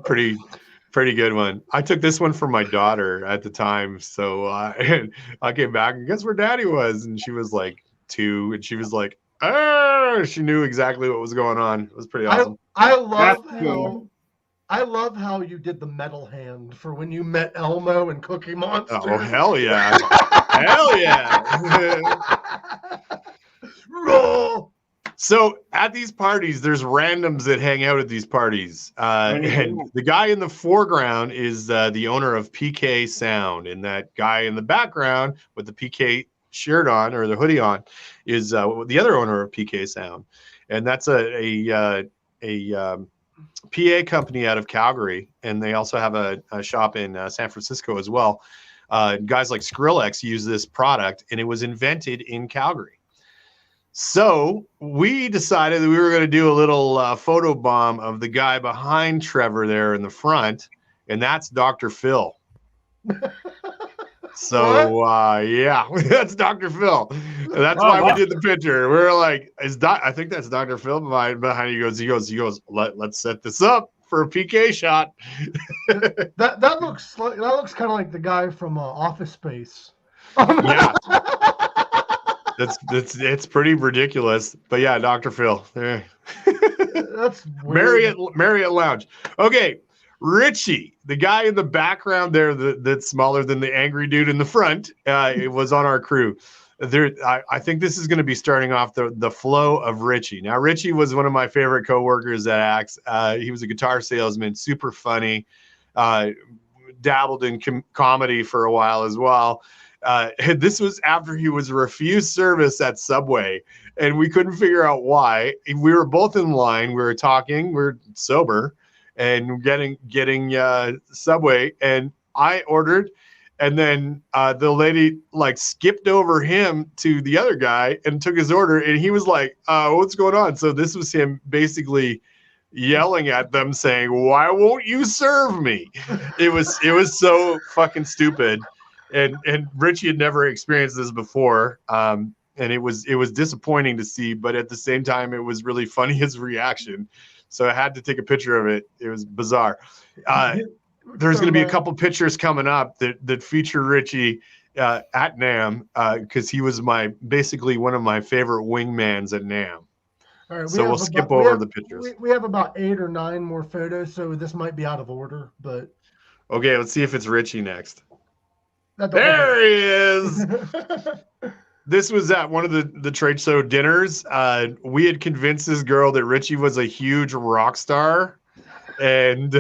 good one. I took this one for my daughter at the time. So I came back and guess where Daddy was, and she was like 2, and she was like, she knew exactly what was going on. It was pretty awesome. I love how you did the metal hand for when you met Elmo and Cookie Monster. Oh, hell yeah. Hell yeah. Roll. So at these parties, there's randoms that hang out at these parties. And the guy in the foreground is the owner of PK Sound. And that guy in the background with the PK shirt on, or the hoodie on, is the other owner of PK Sound. And that's a PA company out of Calgary, and they also have a shop in San Francisco as well. Guys like Skrillex use this product, and it was invented in Calgary. So we decided that we were going to do a little photo bomb of the guy behind Trevor there in the front, and that's Dr. Phil. So that's Dr. Phil. And that's why we did the picture. We were like, I think that's Dr. Phil behind you. He goes, let's set this up for a PK shot. that looks kind of like the guy from Office Space. Yeah. It's pretty ridiculous. But yeah, Dr. Phil. That's weird. Marriott Lounge. Okay. Richie, the guy in the background there that's smaller than the angry dude in the front, it was on our crew. I think this is going to be starting off the flow of Richie. Now, Richie was one of my favorite coworkers at Axe. He was a guitar salesman, super funny, dabbled in comedy for a while as well. This was after he was refused service at Subway, and we couldn't figure out why. We were both in line. We were talking. We were sober. And getting Subway, and I ordered, and then the lady like skipped over him to the other guy and took his order, and he was like, what's going on? So this was him basically yelling at them saying, why won't you serve me? It was so fucking stupid. And Richie had never experienced this before. And it was disappointing to see, but at the same time, it was really funny, his reaction. So I had to take a picture of it. It was bizarre. There's going to be a couple pictures coming up that feature Richie, at NAMM because he was basically one of my favorite wingmans at NAMM. All right, so we'll skip over the pictures. We have about 8 or 9 more photos, so this might be out of order. But okay, let's see if it's Richie next. There he is. This was at one of the trade show dinners. We had convinced this girl that Richie was a huge rock star, and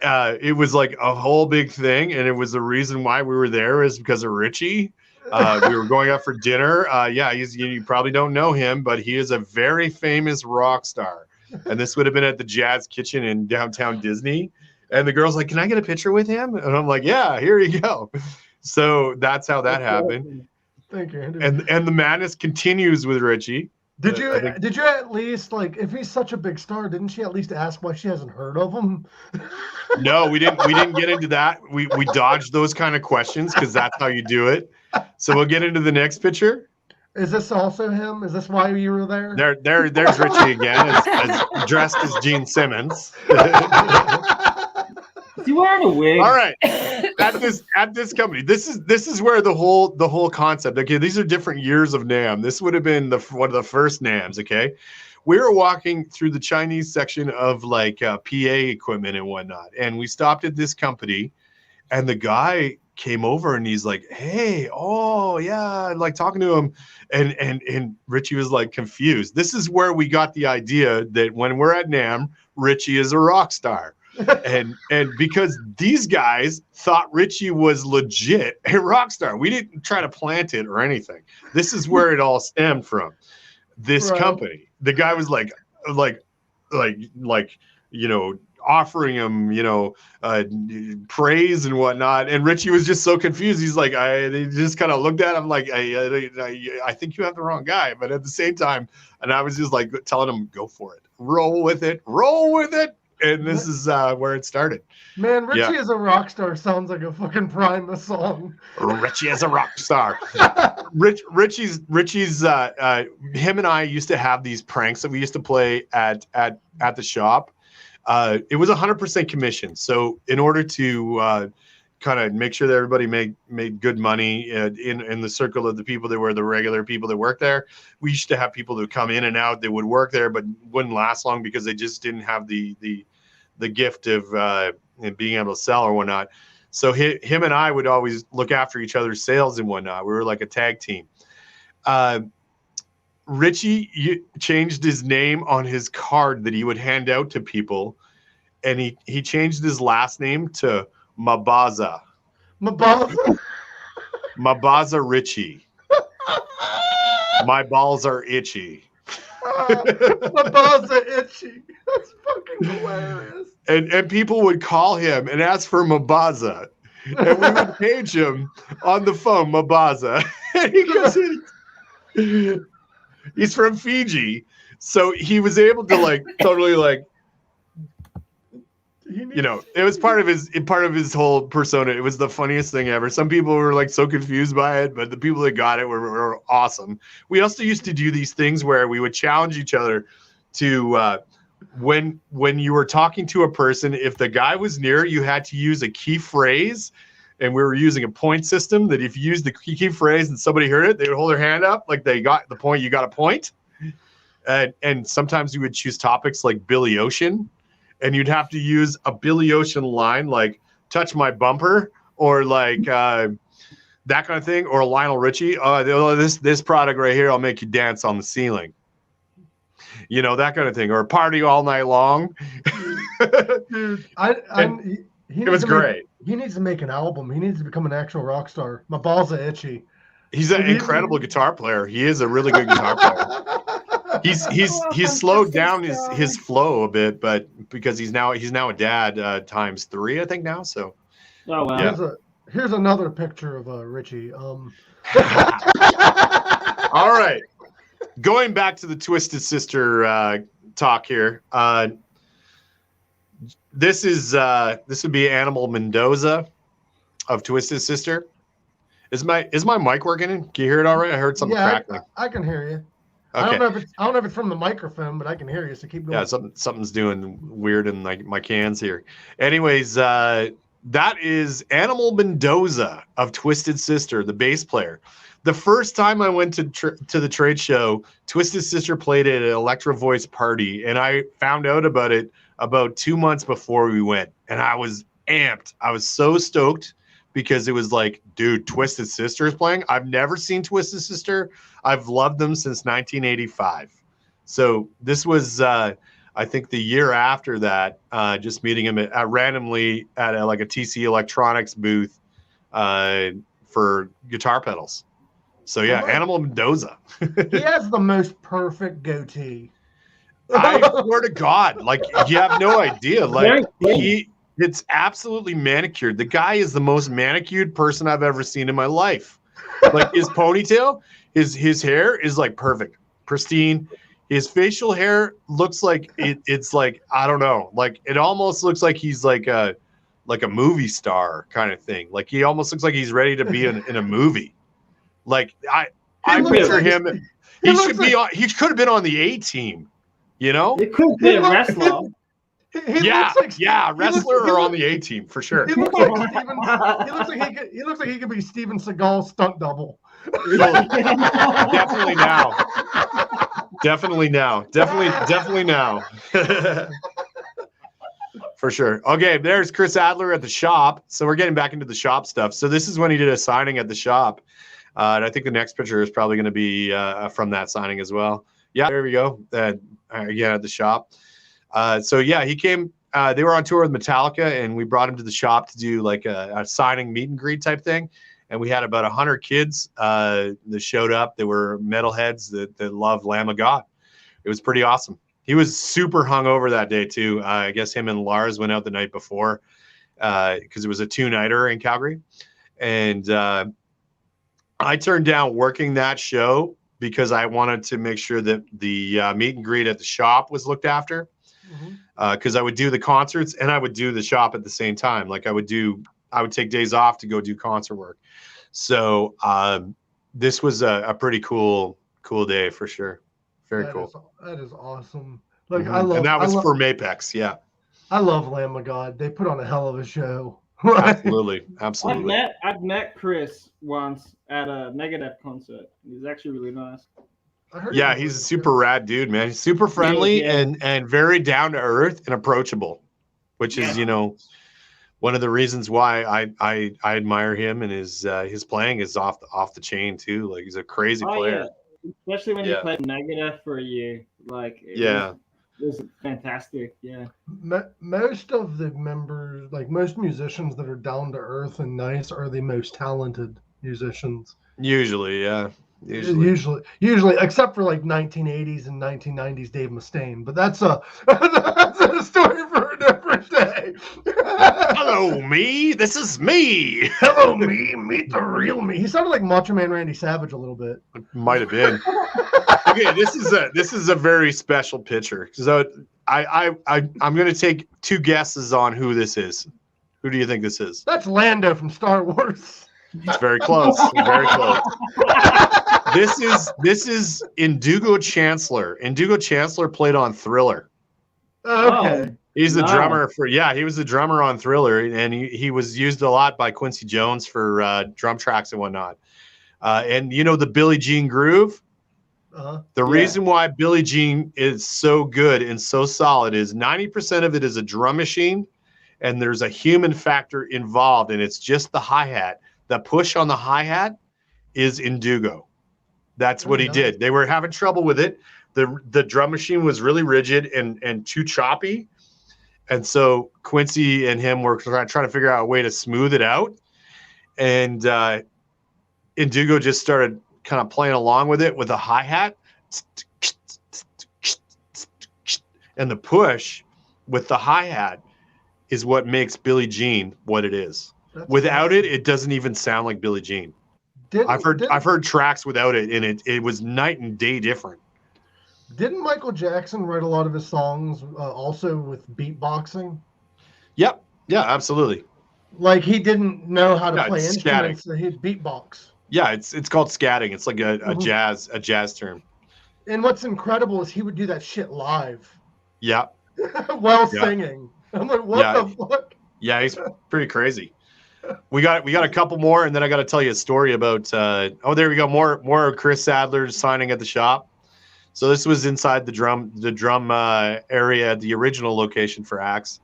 it was like a whole big thing. And it was the reason why we were there is because of Richie. We were going out for dinner. You probably don't know him, but he is a very famous rock star. And this would have been at the Jazz Kitchen in downtown Disney. And the girl's like, "Can I get a picture with him?" And I'm like, "Yeah, here you go." So that's how that happened. Thank you, Andrew. And the madness continues with Richie. Did you at least, like, if he's such a big star, didn't she at least ask why she hasn't heard of him? No, we didn't get into that. We dodged those kind of questions because that's how you do it. So we'll get into the next picture. Is this also him? Is this why you were there? There's Richie again, as dressed as Gene Simmons. Is he wearing a wig? All right. At this company, this is where the whole concept. Okay, these are different years of NAMM. This would have been one of the first NAMMs. Okay, we were walking through the Chinese section of like PA equipment and whatnot, and we stopped at this company, and the guy came over and he's like, "Hey, oh yeah," like talking to him, and Richie was like confused. This is where we got the idea that when we're at NAMM, Richie is a rock star. and because these guys thought Richie was legit a rock star. We didn't try to plant it or anything. This is where it all stemmed from. This company. The guy was like offering him, praise and whatnot. And Richie was just so confused. He's like, they just kind of looked at him like, I think you have the wrong guy. But at the same time, and I was just like telling him, go for it, roll with it. And this is where it started. Man, Richie as a rock star sounds like a fucking Primus song. Richie as a rock star. Richie's him and I used to have these pranks that we used to play at the shop. It was 100% commission. So in order to kind of make sure that everybody made good money in the circle of the people that were the regular people that work there, we used to have people that come in and out that would work there but wouldn't last long because they just didn't have the gift of being able to sell or whatnot. So him and I would always look after each other's sales and whatnot. We were like a tag team. Richie changed his name on his card that he would hand out to people, and he changed his last name to Mabaza. Mabaza Richie. My balls are itchy. Mabaza Itchy. That's fucking hilarious. And people would call him and ask for Mabaza. And we would page him on the phone, Mabaza. And he goes, he's from Fiji. So he was able to like totally like, it was part of his whole persona. It was the funniest thing ever. Some people were like so confused by it, but the people that got it were awesome. We also used to do these things where we would challenge each other to when you were talking to a person, if the guy was near, you had to use a key phrase, and we were using a point system that if you used the key phrase and somebody heard it, they would hold their hand up like they got the point. You got a point. And sometimes you would choose topics like Billy Ocean. And you'd have to use a Billy Ocean line like "touch my bumper" or like that kind of thing, or Lionel Richie. This product right here, I'll make you dance on the ceiling. That kind of thing, or "party all night long." Dude, it was great. He needs to make an album. He needs to become an actual rock star. My balls are itchy. He's an incredible guitar player. He is a really good guitar player. He's slowed down his flow a bit, but because he's now a dad ×3, I think now. So, oh wow. Yeah. Here's another picture of Richie. All right, going back to the Twisted Sister talk here. This would be Animal Mendoza of Twisted Sister. Is my mic working? Can you hear it all right? I heard something crackling. I can hear you. Okay. I don't know if it's from the microphone, but I can hear you. So keep going. Yeah, something's doing weird in my cans here. Anyways, that is Animal Mendoza of Twisted Sister, the bass player. The first time I went to the trade show, Twisted Sister played at an Electro Voice party, and I found out about it about 2 months before we went, and I was amped. I was so stoked because it was like, dude, Twisted Sister is playing. I've never seen Twisted Sister. I've loved them since 1985. So this was, I think, the year after that, just meeting him randomly at like a TC Electronics booth for guitar pedals. So yeah, Animal Mendoza. He has the most perfect goatee. I swear to God, like you have no idea. Like it's absolutely manicured. The guy is the most manicured person I've ever seen in my life. Like his ponytail, his hair is like perfect, pristine. His facial hair looks like it's like, I don't know, like it almost looks like he's like a movie star kind of thing. Like he almost looks like he's ready to be in a movie. Like I picture him. He could have been on the A team. You know, it could be a wrestler. Wrestler or on the A team for sure. He looks like he could be Steven Seagal's stunt double. Definitely now. Definitely now. For sure. Okay, there's Chris Adler at the shop. So we're getting back into the shop stuff. So this is when he did a signing at the shop. And I think the next picture is probably going to be from that signing as well. Yeah, there we go. Again at the shop. So yeah, he came. They were on tour with Metallica, and we brought him to the shop to do like a signing meet and greet type thing. And we had about 100 kids that showed up. They were metalheads that love Lamb of God. It was pretty awesome. He was super hungover that day too. I guess him and Lars went out the night before because it was a 2-nighter in Calgary, and I turned down working that show because I wanted to make sure that the meet and greet at the shop was looked after. Because I would do the concerts and I would do the shop at the same time. Like I would take days off to go do concert work. So this was a pretty cool day for sure. Very cool. That is awesome. Like and that was for Mapex. Yeah. I love Lamb of God. They put on a hell of a show. Absolutely. I've met Chris once at a Megadeth concert. He's actually really nice. Yeah, he's a super rad dude, man. He's super friendly and very down to earth and approachable, which is, you know, one of the reasons why I admire him, and his playing is off the chain too. Like he's a crazy player. Yeah. Especially when you played Megadeth for a year. Like it was fantastic. Yeah. Most of the members, like most musicians that are down to earth and nice, are the most talented musicians. Usually, yeah. Usually, except for like 1980s and 1990s Dave Mustaine, but that's a story for a different day. Hello, me. This is me. Hello, me. Meet the real me. He sounded like Macho Man Randy Savage a little bit. Might have been. Okay, this is a very special picture. So I'm going to take 2 guesses on who this is. Who do you think this is? That's Lando from Star Wars. It's very close. Very close. This is Indigo Chancellor. Indigo Chancellor played on Thriller. Okay. He's the drummer he was the drummer on Thriller, and he was used a lot by Quincy Jones for drum tracks and whatnot. And you know the Billie Jean groove? The reason why Billie Jean is so good and so solid is 90% of it is a drum machine, and there's a human factor involved, and it's just the hi-hat. The push on the hi-hat is Indigo. That's what he did. They were having trouble with it. The drum machine was really rigid and too choppy. And so Quincy and him were trying to figure out a way to smooth it out. And Indigo just started kind of playing along with it with a hi-hat. And the push with the hi-hat is what makes Billie Jean what it is. Without it, it doesn't even sound like Billie Jean. I've heard tracks without it, and it was night and day different. Didn't Michael Jackson write a lot of his songs also with beatboxing? Yep. Yeah, absolutely. Like he didn't know how to play instruments, so he'd beatbox. Yeah, it's called scatting. It's like a jazz term. And what's incredible is he would do that shit live. Yeah. While singing. I'm like, what the fuck? Yeah, he's pretty crazy. We got a couple more, and then I got to tell you a story about. There we go. More Chris Sadler signing at the shop. So this was inside the drum area at the original location for Axe.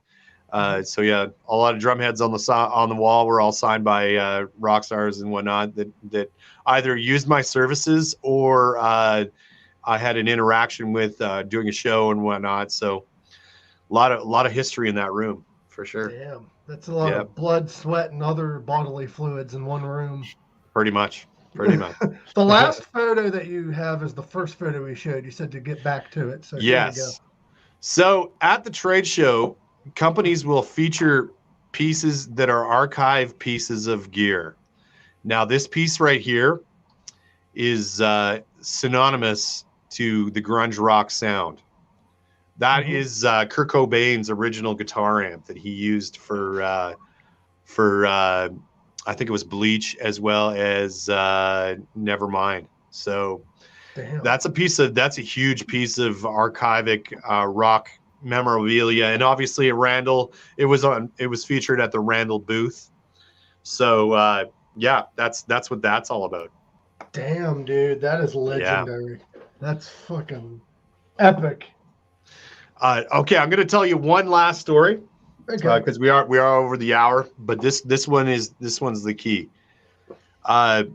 So yeah, a lot of drum heads on the wall were all signed by rock stars and whatnot that either used my services or I had an interaction with doing a show and whatnot. So a lot of history in that room for sure. Damn, that's a lot of blood, sweat, and other bodily fluids in one room. Pretty much. The last photo that you have is the first photo we showed. You said to get back to it. So yes. Here you go. So at the trade show, companies will feature pieces that are archive pieces of gear. Now, this piece right here is synonymous to the grunge rock sound. That is Kurt Cobain's original guitar amp that he used for I think it was Bleach as well as Nevermind. So that's a huge piece of archivic rock memorabilia, and obviously at Randall, it was featured at the Randall booth. So yeah, that's what that's all about. Damn, dude, that is legendary. Yeah. That's fucking epic. Okay, I'm gonna tell you one last story. Because we are over the hour, but this one's the key. I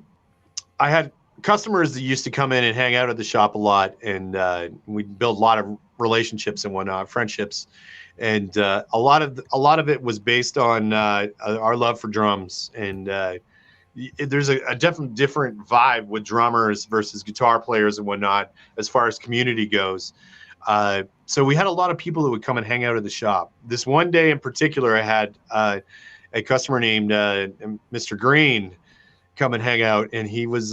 had customers that used to come in and hang out at the shop a lot, and we built a lot of relationships and whatnot, friendships, and a lot of it was based on our love for drums. And there's a different vibe with drummers versus guitar players and whatnot as far as community goes. So we had a lot of people that would come and hang out at the shop. This one day in particular, I had a customer named Mr. Green come and hang out, and he was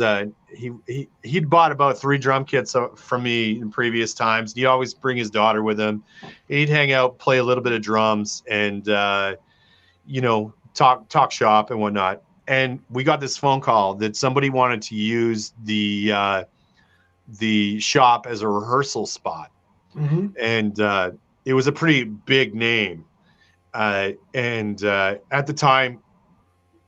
he'd bought about 3 drum kits from me in previous times. He'd always bring his daughter with him. He'd hang out, play a little bit of drums, and talk shop and whatnot. And we got this phone call that somebody wanted to use the shop as a rehearsal spot. Mm-hmm. And it was a pretty big name. And at the time,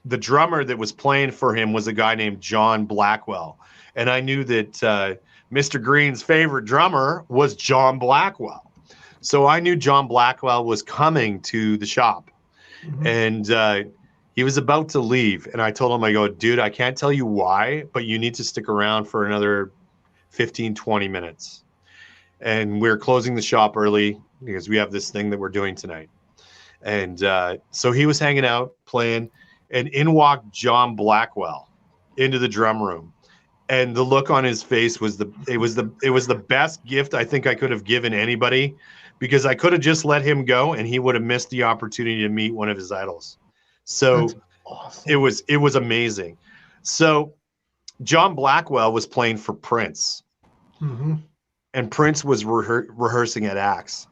the drummer that was playing for him was a guy named John Blackwell. And I knew that Mr. Green's favorite drummer was John Blackwell. So I knew John Blackwell was coming to the shop. Mm-hmm. And he was about to leave. And I told him, I go, dude, I can't tell you why, but you need to stick around for another 15, 20 minutes. And we're closing the shop early because we have this thing that we're doing tonight. And so he was hanging out, playing, and in walked John Blackwell into the drum room. And the look on his face was the best gift I think I could have given anybody, because I could have just let him go and he would have missed the opportunity to meet one of his idols. So that's awesome. It was amazing. So John Blackwell was playing for Prince. Mm-hmm. And Prince was rehearsing at Axe.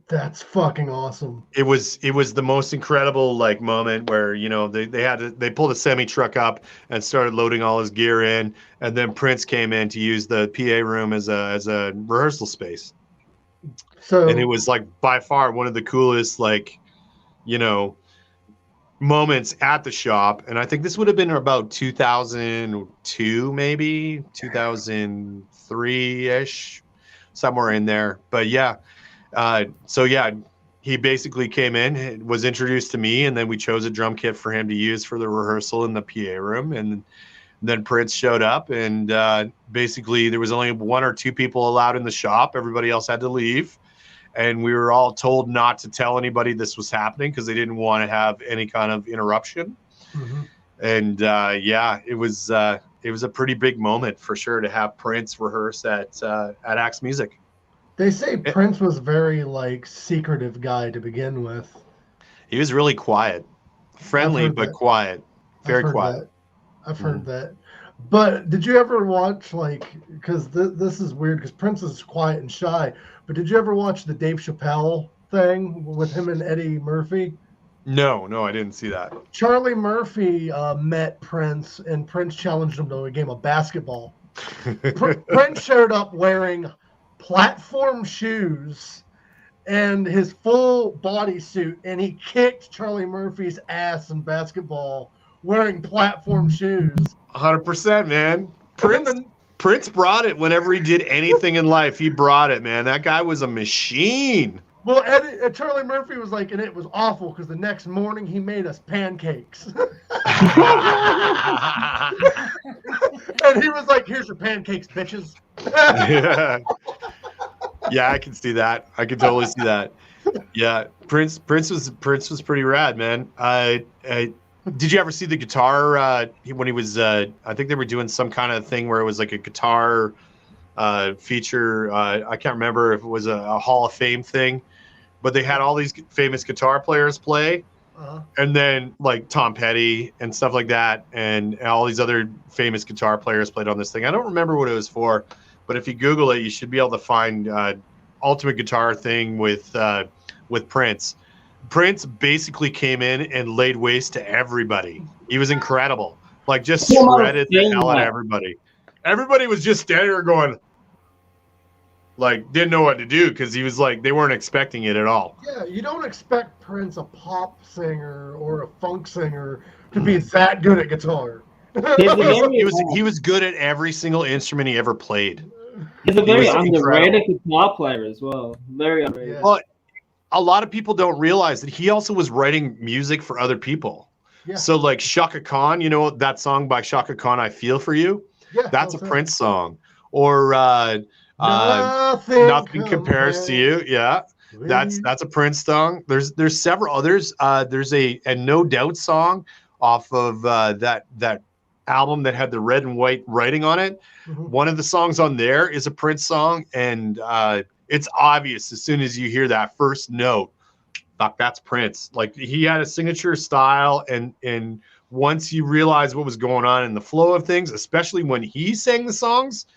That's fucking awesome. It was the most incredible moment where they pulled a semi truck up and started loading all his gear in, and then Prince came in to use the PA room as a rehearsal space. And it was by far one of the coolest moments at the shop. And I think this would have been about 2002, maybe 2003-ish, somewhere in there. But yeah, he basically came in, was introduced to me, and then we chose a drum kit for him to use for the rehearsal in the PA room. And then Prince showed up, and basically there was only 1 or 2 people allowed in the shop. Everybody else had to leave. And we were all told not to tell anybody this was happening because they didn't want to have any kind of interruption. Mm-hmm. And it was a pretty big moment for sure to have Prince rehearse at Axe Music. They say Prince was very secretive guy to begin with. He was really quiet, friendly but quiet, very quiet. I've heard that. But did you ever watch because this is weird because Prince is quiet and shy, but did you ever watch the Dave Chappelle thing with him and Eddie Murphy? No, I didn't see that. Charlie Murphy met Prince, and Prince challenged him to a game of basketball. Prince showed up wearing platform shoes and his full bodysuit, and he kicked Charlie Murphy's ass in basketball wearing platform shoes. 100%, man. Prince brought it whenever he did anything in life. He brought it, man. That guy was a machine. Well, Charlie Murphy was like, and it was awful because the next morning he made us pancakes. And he was like, here's your pancakes, bitches. Yeah, I can see that. I can totally see that. Yeah, Prince was pretty rad, man. Did you ever see the guitar when he was I think they were doing some kind of thing where it was like a guitar feature. I can't remember if it was a Hall of Fame thing, but they had all these famous guitar players play. And then like Tom Petty and stuff like that, and all these other famous guitar players played on this thing. I don't remember what it was for, but if you Google it, you should be able to find ultimate guitar thing with Prince. Prince basically came in and laid waste to everybody. He was incredible. Like just shredded the hell out of everybody. Everybody was just standing there going, like, didn't know what to do because he was like, they weren't expecting it at all. Yeah, you don't expect Prince, a pop singer or a funk singer, to be that good at guitar. He was good at every single instrument he ever played. He's a very underrated guitar player as well. Very underrated. Well, a lot of people don't realize that he also was writing music for other people. Yeah. So like Shaka Khan, you know that song by Shaka Khan, I Feel For You? Yeah, that's a Prince song. Or Nothing Compares to You. Yeah. That's a Prince song. There's several others. There's a No Doubt song off of that album that had the red and white writing on it. Mm-hmm. One of the songs on there is a Prince song, and it's obvious as soon as you hear that first note, like that's Prince. Like he had a signature style, and once you realize what was going on in the flow of things, especially when he sang the songs,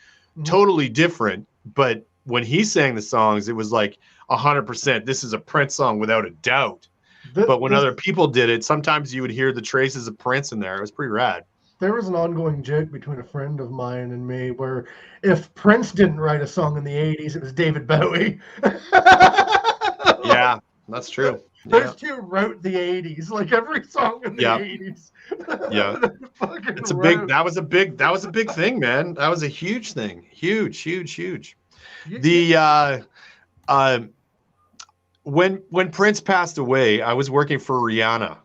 totally different. But when he sang the songs, it was like 100%. This is a Prince song without a doubt. But when other people did it, sometimes you would hear the traces of Prince in there. It was pretty rad. There was an ongoing joke between a friend of mine and me where if Prince didn't write a song in the 80s, it was David Bowie. Yeah, that's true. Those two wrote the 80s, like every song in the 80s. Yeah. That was a big thing, man. That was a huge thing. Huge. When Prince passed away, I was working for Rihanna.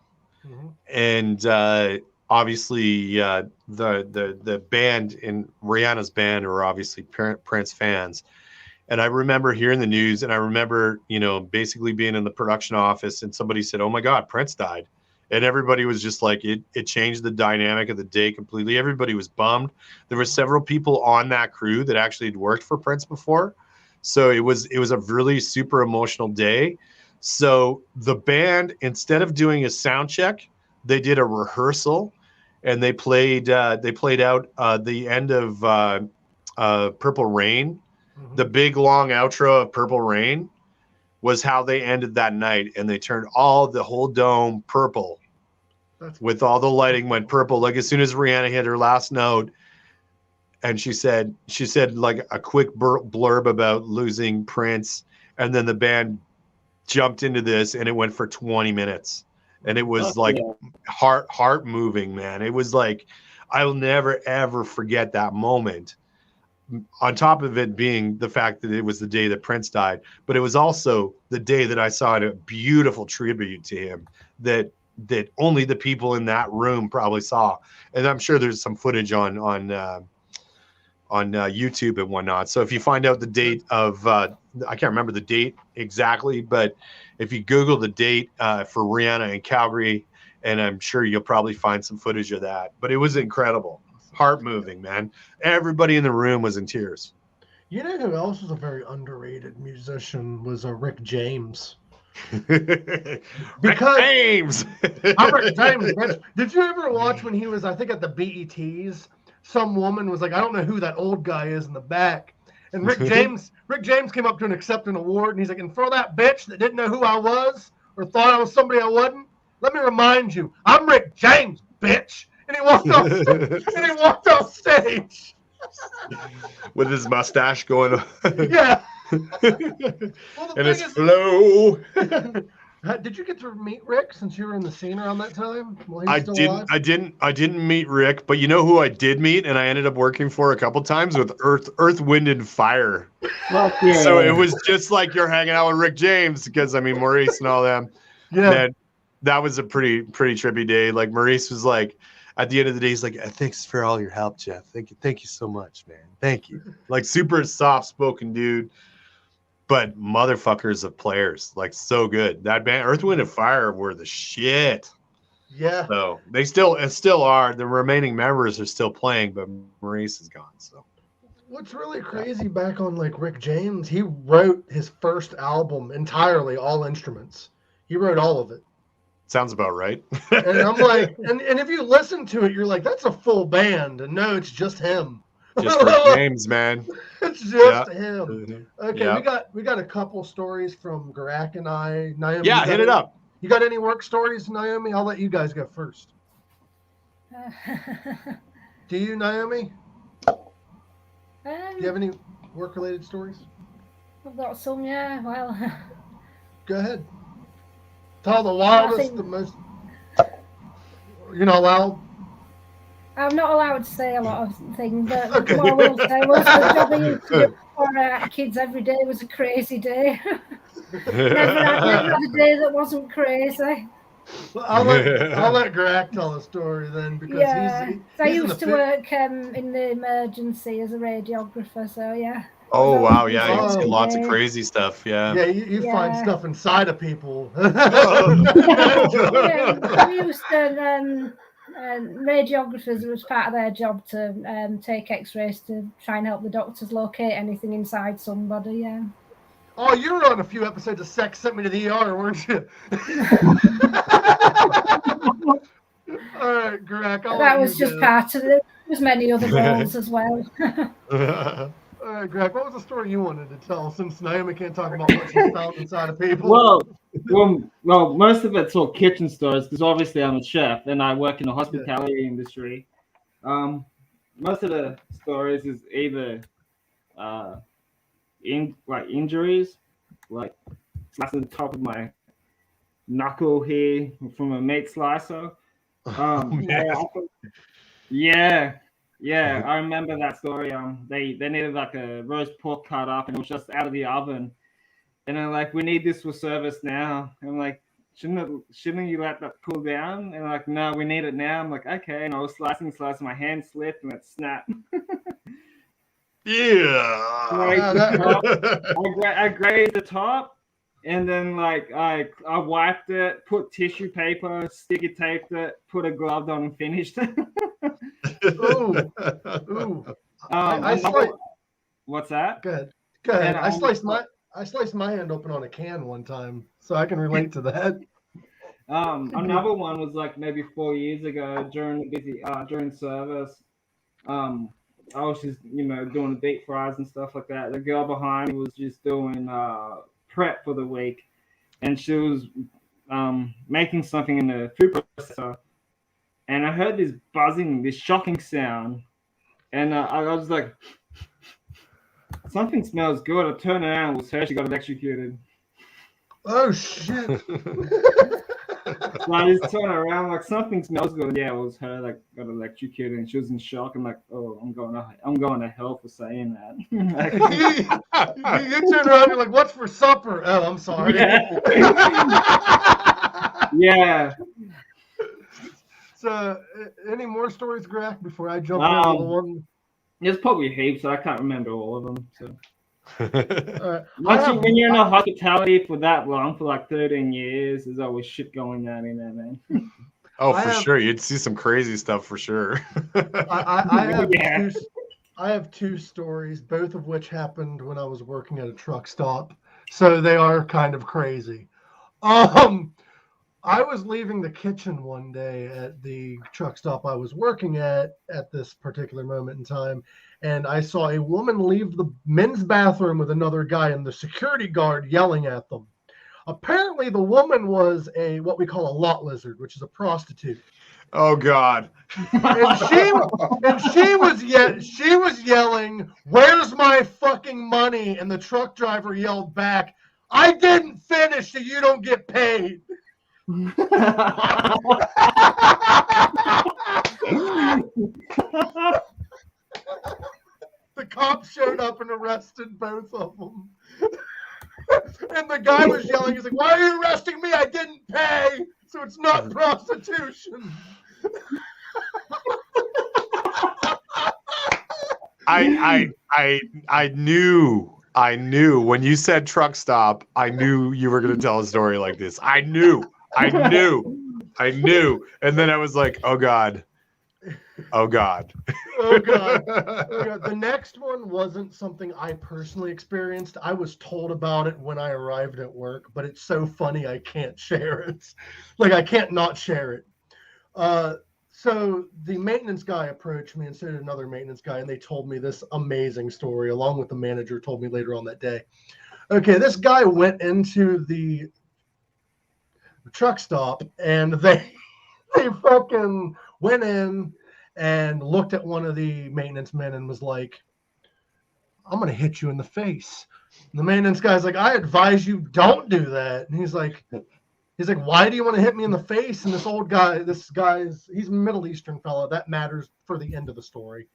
Mm-hmm. And obviously the band in Rihanna's band are obviously Prince fans. And I remember hearing the news, and I remember, basically being in the production office, and somebody said, "Oh my God, Prince died." And everybody was just like, it changed the dynamic of the day completely. Everybody was bummed. There were several people on that crew that actually had worked for Prince before. So it was a really super emotional day. So the band, instead of doing a sound check, they did a rehearsal, and they played out the end of Purple Rain. Mm-hmm. The big long outro of Purple Rain was how they ended that night, and they turned the whole dome purple. With all the lighting went purple. Like as soon as Rihanna hit her last note, and she said like a quick blurb about losing Prince, and then the band jumped into this, and it went for 20 minutes, and it was heart moving, man. It was like, I'll never ever forget that moment. On top of it being the fact that it was the day that Prince died, but it was also the day that I saw a beautiful tribute to him that only the people in that room probably saw. And I'm sure there's some footage on YouTube and whatnot. So if you find out the date of, I can't remember the date exactly, but if you Google the date for Rihanna in Calgary, and I'm sure you'll probably find some footage of that. But it was incredible. Heart moving, man. Everybody in the room was in tears. You know who else was a very underrated musician was Rick James. Rick James. I'm Rick James. Did you ever watch when he was, I think, at the BETs? Some woman was like, I don't know who that old guy is in the back. And Rick James came up to and accept an award, and he's like, and for that bitch that didn't know who I was or thought I was somebody I wasn't, let me remind you, I'm Rick James, bitch. And he walked off stage. With his mustache going on. Yeah. And his flow. Did you get to meet Rick since you were in the scene around that time? I didn't meet Rick, but you know who I did meet, and I ended up working for a couple times with Earth, Wind, and Fire. Yeah. So it was just like you're hanging out with Rick James, because I mean Maurice and all them. Yeah. Man, that was a pretty trippy day. Like Maurice was like, at the end of the day, he's like, "Thanks for all your help, Jeff. Thank you so much, man. Thank you." Like super soft spoken dude. But motherfuckers of players, like so good. That band, Earth, Wind, and Fire, were the shit. Yeah. So they still are. The remaining members are still playing, but Maurice is gone. So what's really crazy back on like Rick James, he wrote his first album entirely, all instruments. He wrote all of it. Sounds about right. And I'm like, and if you listen to it, you're like, that's a full band. And no, it's just him. Just Rick James, man. It's just him. Okay, Yeah. we got a couple stories from Gorak and I. Naomi, Yeah, hit it up. You got any work stories, Naomi? I'll let you guys go first. Do you, Naomi? Do you have any work-related stories? I've got some, yeah. Well, Go ahead. Tell the wildest, the most. You're not allowed. I'm not allowed to say a lot of things, but Okay. what I will say was the job I used to do for kids every day was a crazy day. never had a day that wasn't crazy. Well, I'll let Gorak tell a story then, because he's I used to work in the emergency as a radiographer, so yeah. Oh wow, yeah, you see Oh, lots of crazy stuff. Yeah. Yeah, you find stuff inside of people. Yeah, we used to radiographers, it was part of their job to take x-rays to try and help the doctors locate anything inside somebody. Yeah. Oh, you were on a few episodes of Sex Sent Me to the ER, weren't you? All right, Gorak. That was just part of it. There's many other roles as well. All right, Greg, what was the story you wanted to tell, since Naomi can't talk about what she found inside of people? Well, most of it's all kitchen stories, because obviously I'm a chef and I work in the hospitality industry. Most of the stories is either injuries, like slicing the top of my knuckle here from a meat slicer. Yeah, I remember that story. They needed like a roast pork cut up, and it was just out of the oven. And they're like, "We need this for service now." And I'm like, shouldn't you let that cool down? And they're like, "No, we need it now." I'm like, "Okay." And I was slicing, my hand slipped and it snapped. Yeah. I grazed the top, and then like I wiped it, put tissue paper, sticky taped it, put a glove on, and finished it. Ooh. What's that? Go ahead. I sliced my hand open on a can one time, so I can relate to that. Another one was like maybe 4 years ago during service. I was just doing the deep fries and stuff like that. The girl behind me was just doing prep for the week, and she was making something in the food processor, and I heard this buzzing, this shocking sound, and I was like, something smells good. I turned around, it was her. She got electrocuted. Oh shit. So I just turned around, like, something smells good. Yeah, it was her that got electrocuted, and she was in shock. I'm like, oh, I'm going to hell for saying that. you turn around, you're like, what's for supper? Oh, I'm sorry. Yeah. So, any more stories, Greg, before I jump into the one? There's probably heaps, so I can't remember all of them. So. When you're in the hospitality for that long, for like 13 years, there's always shit going on in there, man. Oh, for sure. You'd see some crazy stuff for sure. I have two stories, both of which happened when I was working at a truck stop. So they are kind of crazy. I was leaving the kitchen one day at the truck stop I was working at this particular moment in time, and I saw a woman leave the men's bathroom with another guy, and the security guard yelling at them. Apparently, the woman was what we call a lot lizard, which is a prostitute. Oh God. And she was yelling, "Where's my fucking money?" And the truck driver yelled back, "I didn't finish, so you don't get paid." The cops showed up and arrested both of them. And the guy was yelling, he's like, "Why are you arresting me? I didn't pay, so it's not prostitution." I knew when you said truck stop, I knew you were going to tell a story like this. I knew. And then I was like, oh God. Oh God. The next one wasn't something I personally experienced. I was told about it when I arrived at work, but it's so funny I can't share it. Like, I can't not share it. So the maintenance guy approached me, and so did another maintenance guy, and they told me this amazing story, along with the manager told me later on that day. Okay, this guy went into the truck stop, and they fucking went in and looked at one of the maintenance men and was like, "I'm going to hit you in the face." And the maintenance guy's like, "I advise you don't do that." And he's like, "Why do you want to hit me in the face?" And he's a Middle Eastern fellow. That matters for the end of the story.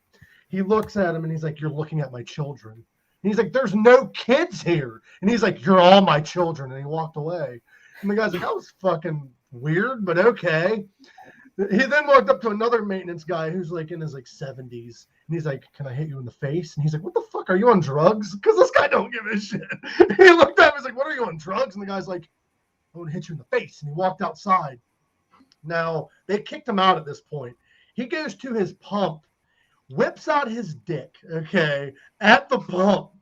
He looks at him and he's like, "You're looking at my children." And he's like, "There's no kids here." And he's like, "You're all my children." And he walked away. And the guy's like, "That was fucking weird, but okay." He then walked up to another maintenance guy who's like in his like 70s. And he's like, "Can I hit you in the face?" And he's like, "What the fuck? Are you on drugs?" Because this guy don't give a shit. He looked at him and was like, "What, are you on drugs?" And the guy's like, "I want to hit you in the face." And he walked outside. Now, they kicked him out at this point. He goes to his pump, whips out his dick, okay, at the pump,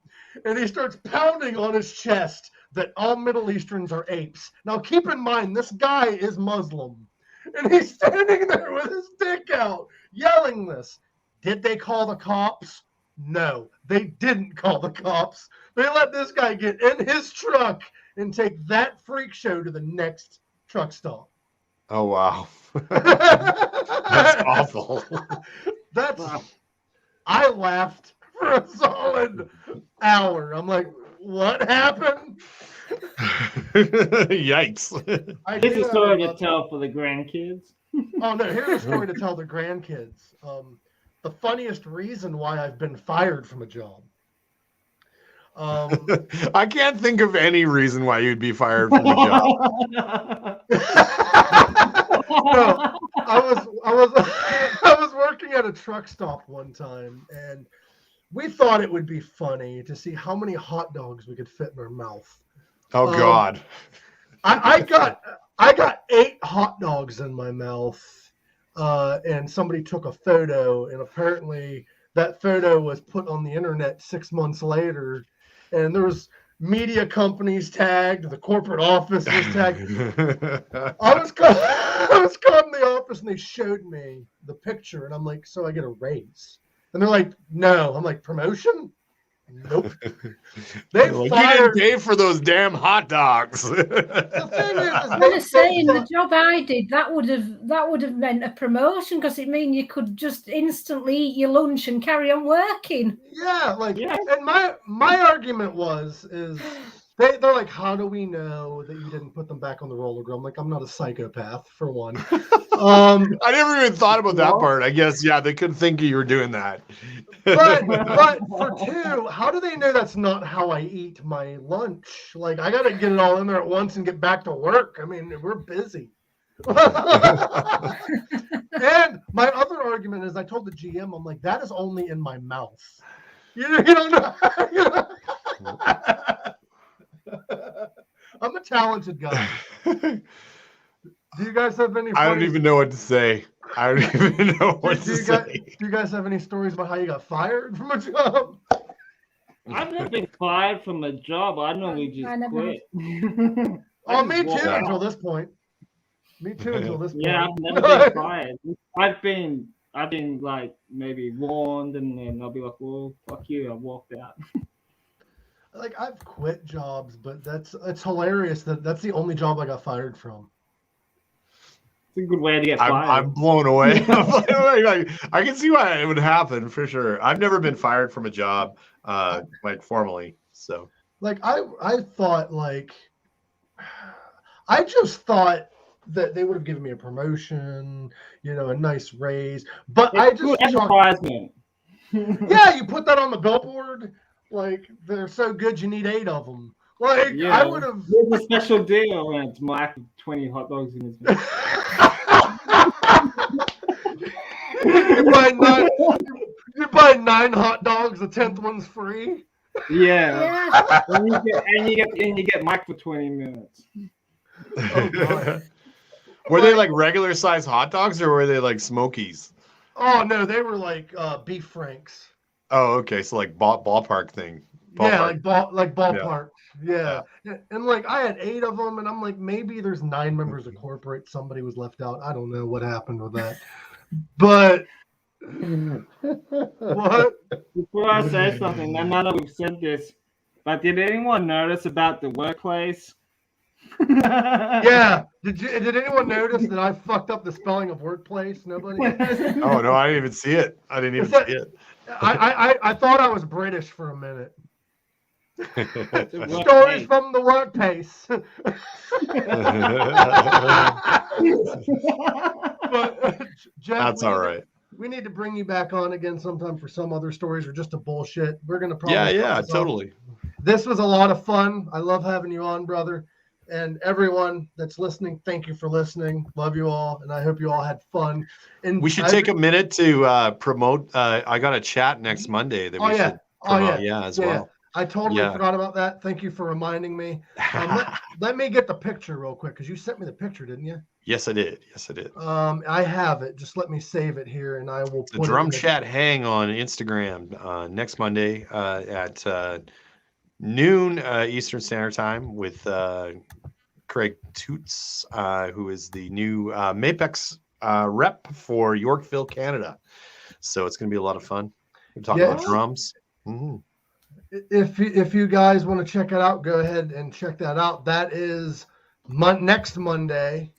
and he starts pounding on his chest that all Middle Easterns are apes. Now, keep in mind, this guy is Muslim, and he's standing there with his dick out, yelling this. Did they call the cops? No, they didn't call the cops. They let this guy get in his truck and take that freak show to the next truck stop. Oh, wow. That's awful. I laughed for a solid hour. I'm like, what happened? Yikes. This is a story to tell for the grandkids. Oh, no, here's a story to tell the grandkids. The funniest reason why I've been fired from a job. I can't think of any reason why you'd be fired from a job. No, I was working at a truck stop one time, and we thought it would be funny to see how many hot dogs we could fit in our mouth. Oh God! I got 8 hot dogs in my mouth, and somebody took a photo, and apparently that photo was put on the internet 6 months later. And there was media companies tagged, the corporate office was tagged. I was called in the office and they showed me the picture, and I'm like, "So I get a raise?" And they're like, "No." I'm like, "Promotion?" Nope. They like, fired... You didn't pay for those damn hot dogs. The thing is I'm going to say, in the job I did, that would have meant a promotion, because it means you could just instantly eat your lunch and carry on working. Yeah, and my argument is they're like, "How do we know that you didn't put them back on the roller grill?" I'm like, "I'm not a psychopath, for one." I never even thought about that part. I guess, yeah, they couldn't think you were doing that. But for 2, how do they know that's not how I eat my lunch? Like, I got to get it all in there at once and get back to work. I mean, we're busy. And my other argument is, I told the GM, I'm like, "That is only in my mouth. You don't know." I'm a talented guy. Do you guys have any? I don't even know what to say. I don't even know what to say. Do you guys have any stories about how you got fired from a job? I've never been fired from a job. I normally just quit. Oh, me too until this point. Yeah, I've never been fired. I've been like maybe warned, and then I'll be like, "Well, fuck you," I walked out. Like, I've quit jobs, but it's hilarious that's the only job I got fired from. It's a good way to get fired. I'm blown away. I can see why it would happen for sure. I've never been fired from a job, like formally. So, like, I thought, like, I just thought that they would have given me a promotion, you know, a nice raise. But It's I just good advertisement. yeah, you put that on the billboard. Like, they're so good, you need 8 of them. Like, Yeah. I would have. There's a special deal, and it's Mike with 20 hot dogs in his mouth. you buy 9 hot dogs, the 10th one's free. Yeah. And you get Mike for 20 minutes. Oh, God. Were they like regular size hot dogs or were they like Smokies? Oh no, they were like beef franks. Oh, okay. So like ballpark thing. Yeah, Ballpark. like ballpark. Yeah. And like I had 8 of them, and I'm like, maybe there's 9 members of corporate. Somebody was left out. I don't know what happened with that. But what? Before I say something, now that we've said this, but did anyone notice about the workplace? Yeah. Did anyone notice that I fucked up the spelling of workplace? Nobody. Oh no, I didn't even see it. I thought I was British for a minute. Stories from the workplace. But Jeff, That's all right. We need to bring you back on again sometime for some other stories or just a bullshit. We're gonna probably Yeah, totally. This was a lot of fun. I love having you on, brother. And everyone that's listening, thank you for listening. Love you all, and I hope you all had fun. And we should take a minute to promote. I got a chat next Monday that we should promote. As well. I totally forgot about that. Thank you for reminding me. Let me get the picture real quick because you sent me the picture, didn't you? Yes, I did. I have it. Just let me save it here, and I will. The Drum Chat Hang on Instagram next Monday at noon Eastern Standard Time with Craig Toots, who is the new Mapex rep for Yorkville, Canada. So it's going to be a lot of fun. We're talking about drums. Mm-hmm. If you guys want to check it out, go ahead and check that out. That is next Monday.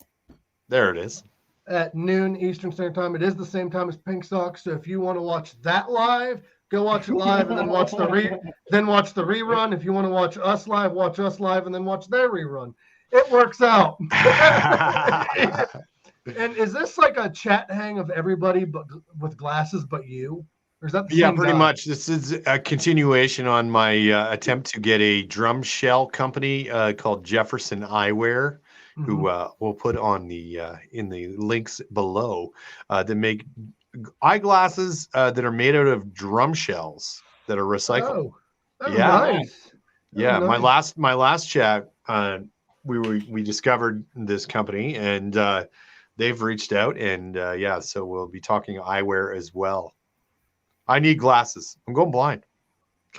There it is. At noon Eastern Standard Time. It is the same time as Pink Sock. So if you want to watch that live, go watch it live and then watch the rerun. If you want to watch us live and then watch their rerun. It works out. And is this like a chat hang of everybody but with glasses but you? Or is that the same pretty guy? much. This is a continuation on my attempt to get a drum shell company called Jefferson Eyewear, who we'll put on the in the links below that make eyeglasses that are made out of drum shells that are recycled. Nice. Yeah. Nice. My last chat, we discovered this company and they've reached out and so we'll be talking eyewear as well. I need glasses. I'm going blind.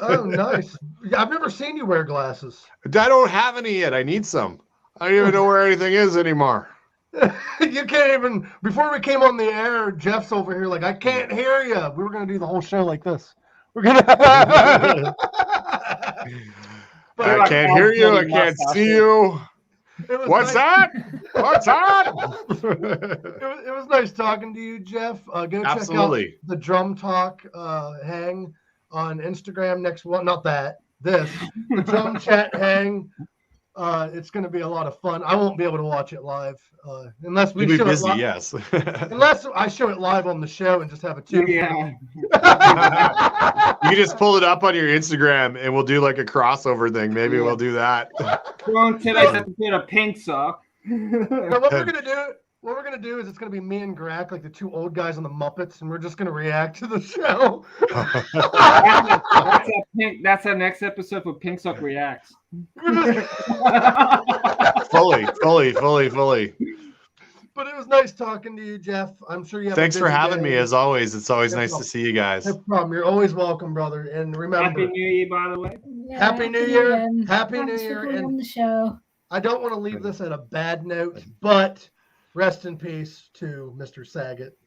Oh, nice. I've never seen you wear glasses. I don't have any yet. I need some. I don't even know where anything is anymore. You can't even. Before we came on the air, Jeff's over here like, I can't hear you. We were going to do the whole show like this. We're going to. I can't hear you. I can't see you. What's that? What's that? It was nice talking to you, Jeff. Go check out the Drum Talk hang on Instagram next one. Not that. This. The Drum Chat hang. It's going to be a lot of fun. I won't be able to watch it live unless we show it live. Yes. Unless I show it live on the show and just have it too. Yeah. You can just pull it up on your Instagram and we'll do like a crossover thing. Maybe we'll do that. On today's episode of Pink Sock. Now what we're gonna do is it's gonna be me and Gorak, like the two old guys on the Muppets, and we're just gonna react to the show. That's our next episode for Pink Sock Reacts. Fully. But it was nice talking to you, Jeff. I'm sure you have. Thanks for having me, as always. It's always nice to see you guys. No problem. You're always welcome, brother. And remember, Happy New Year, by the way. Yeah, Happy New Year. Happy New Thanks Year. for being And on the show. I don't want to leave this at a bad note, but rest in peace to Mr. Saget.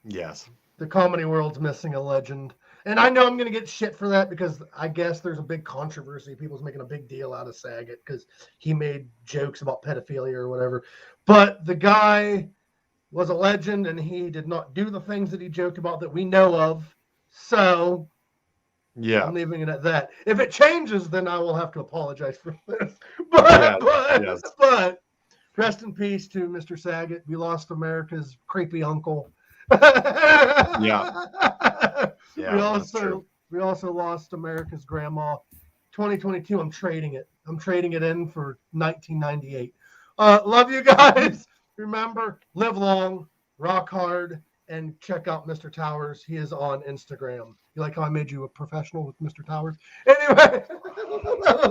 Yes. The comedy world's missing a legend. And I know I'm going to get shit for that because I guess there's a big controversy. People's making a big deal out of Saget because he made jokes about pedophilia or whatever. But the guy was a legend, and he did not do the things that he joked about that we know of. So Yeah. I'm leaving it at that. If it changes, then I will have to apologize for this. But rest in peace to Mr. Saget. We lost America's creepy uncle. Yeah. We also lost America's grandma. 2022, I'm trading it. I'm trading it in for 1998. Love you guys. Remember, live long, rock hard, and check out Mr. Towers. He is on Instagram. You like how I made you a professional with Mr. Towers? Anyway,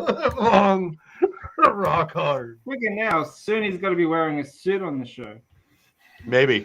live long, rock hard. Look at now. Soon he's going to be wearing a suit on the show. Maybe.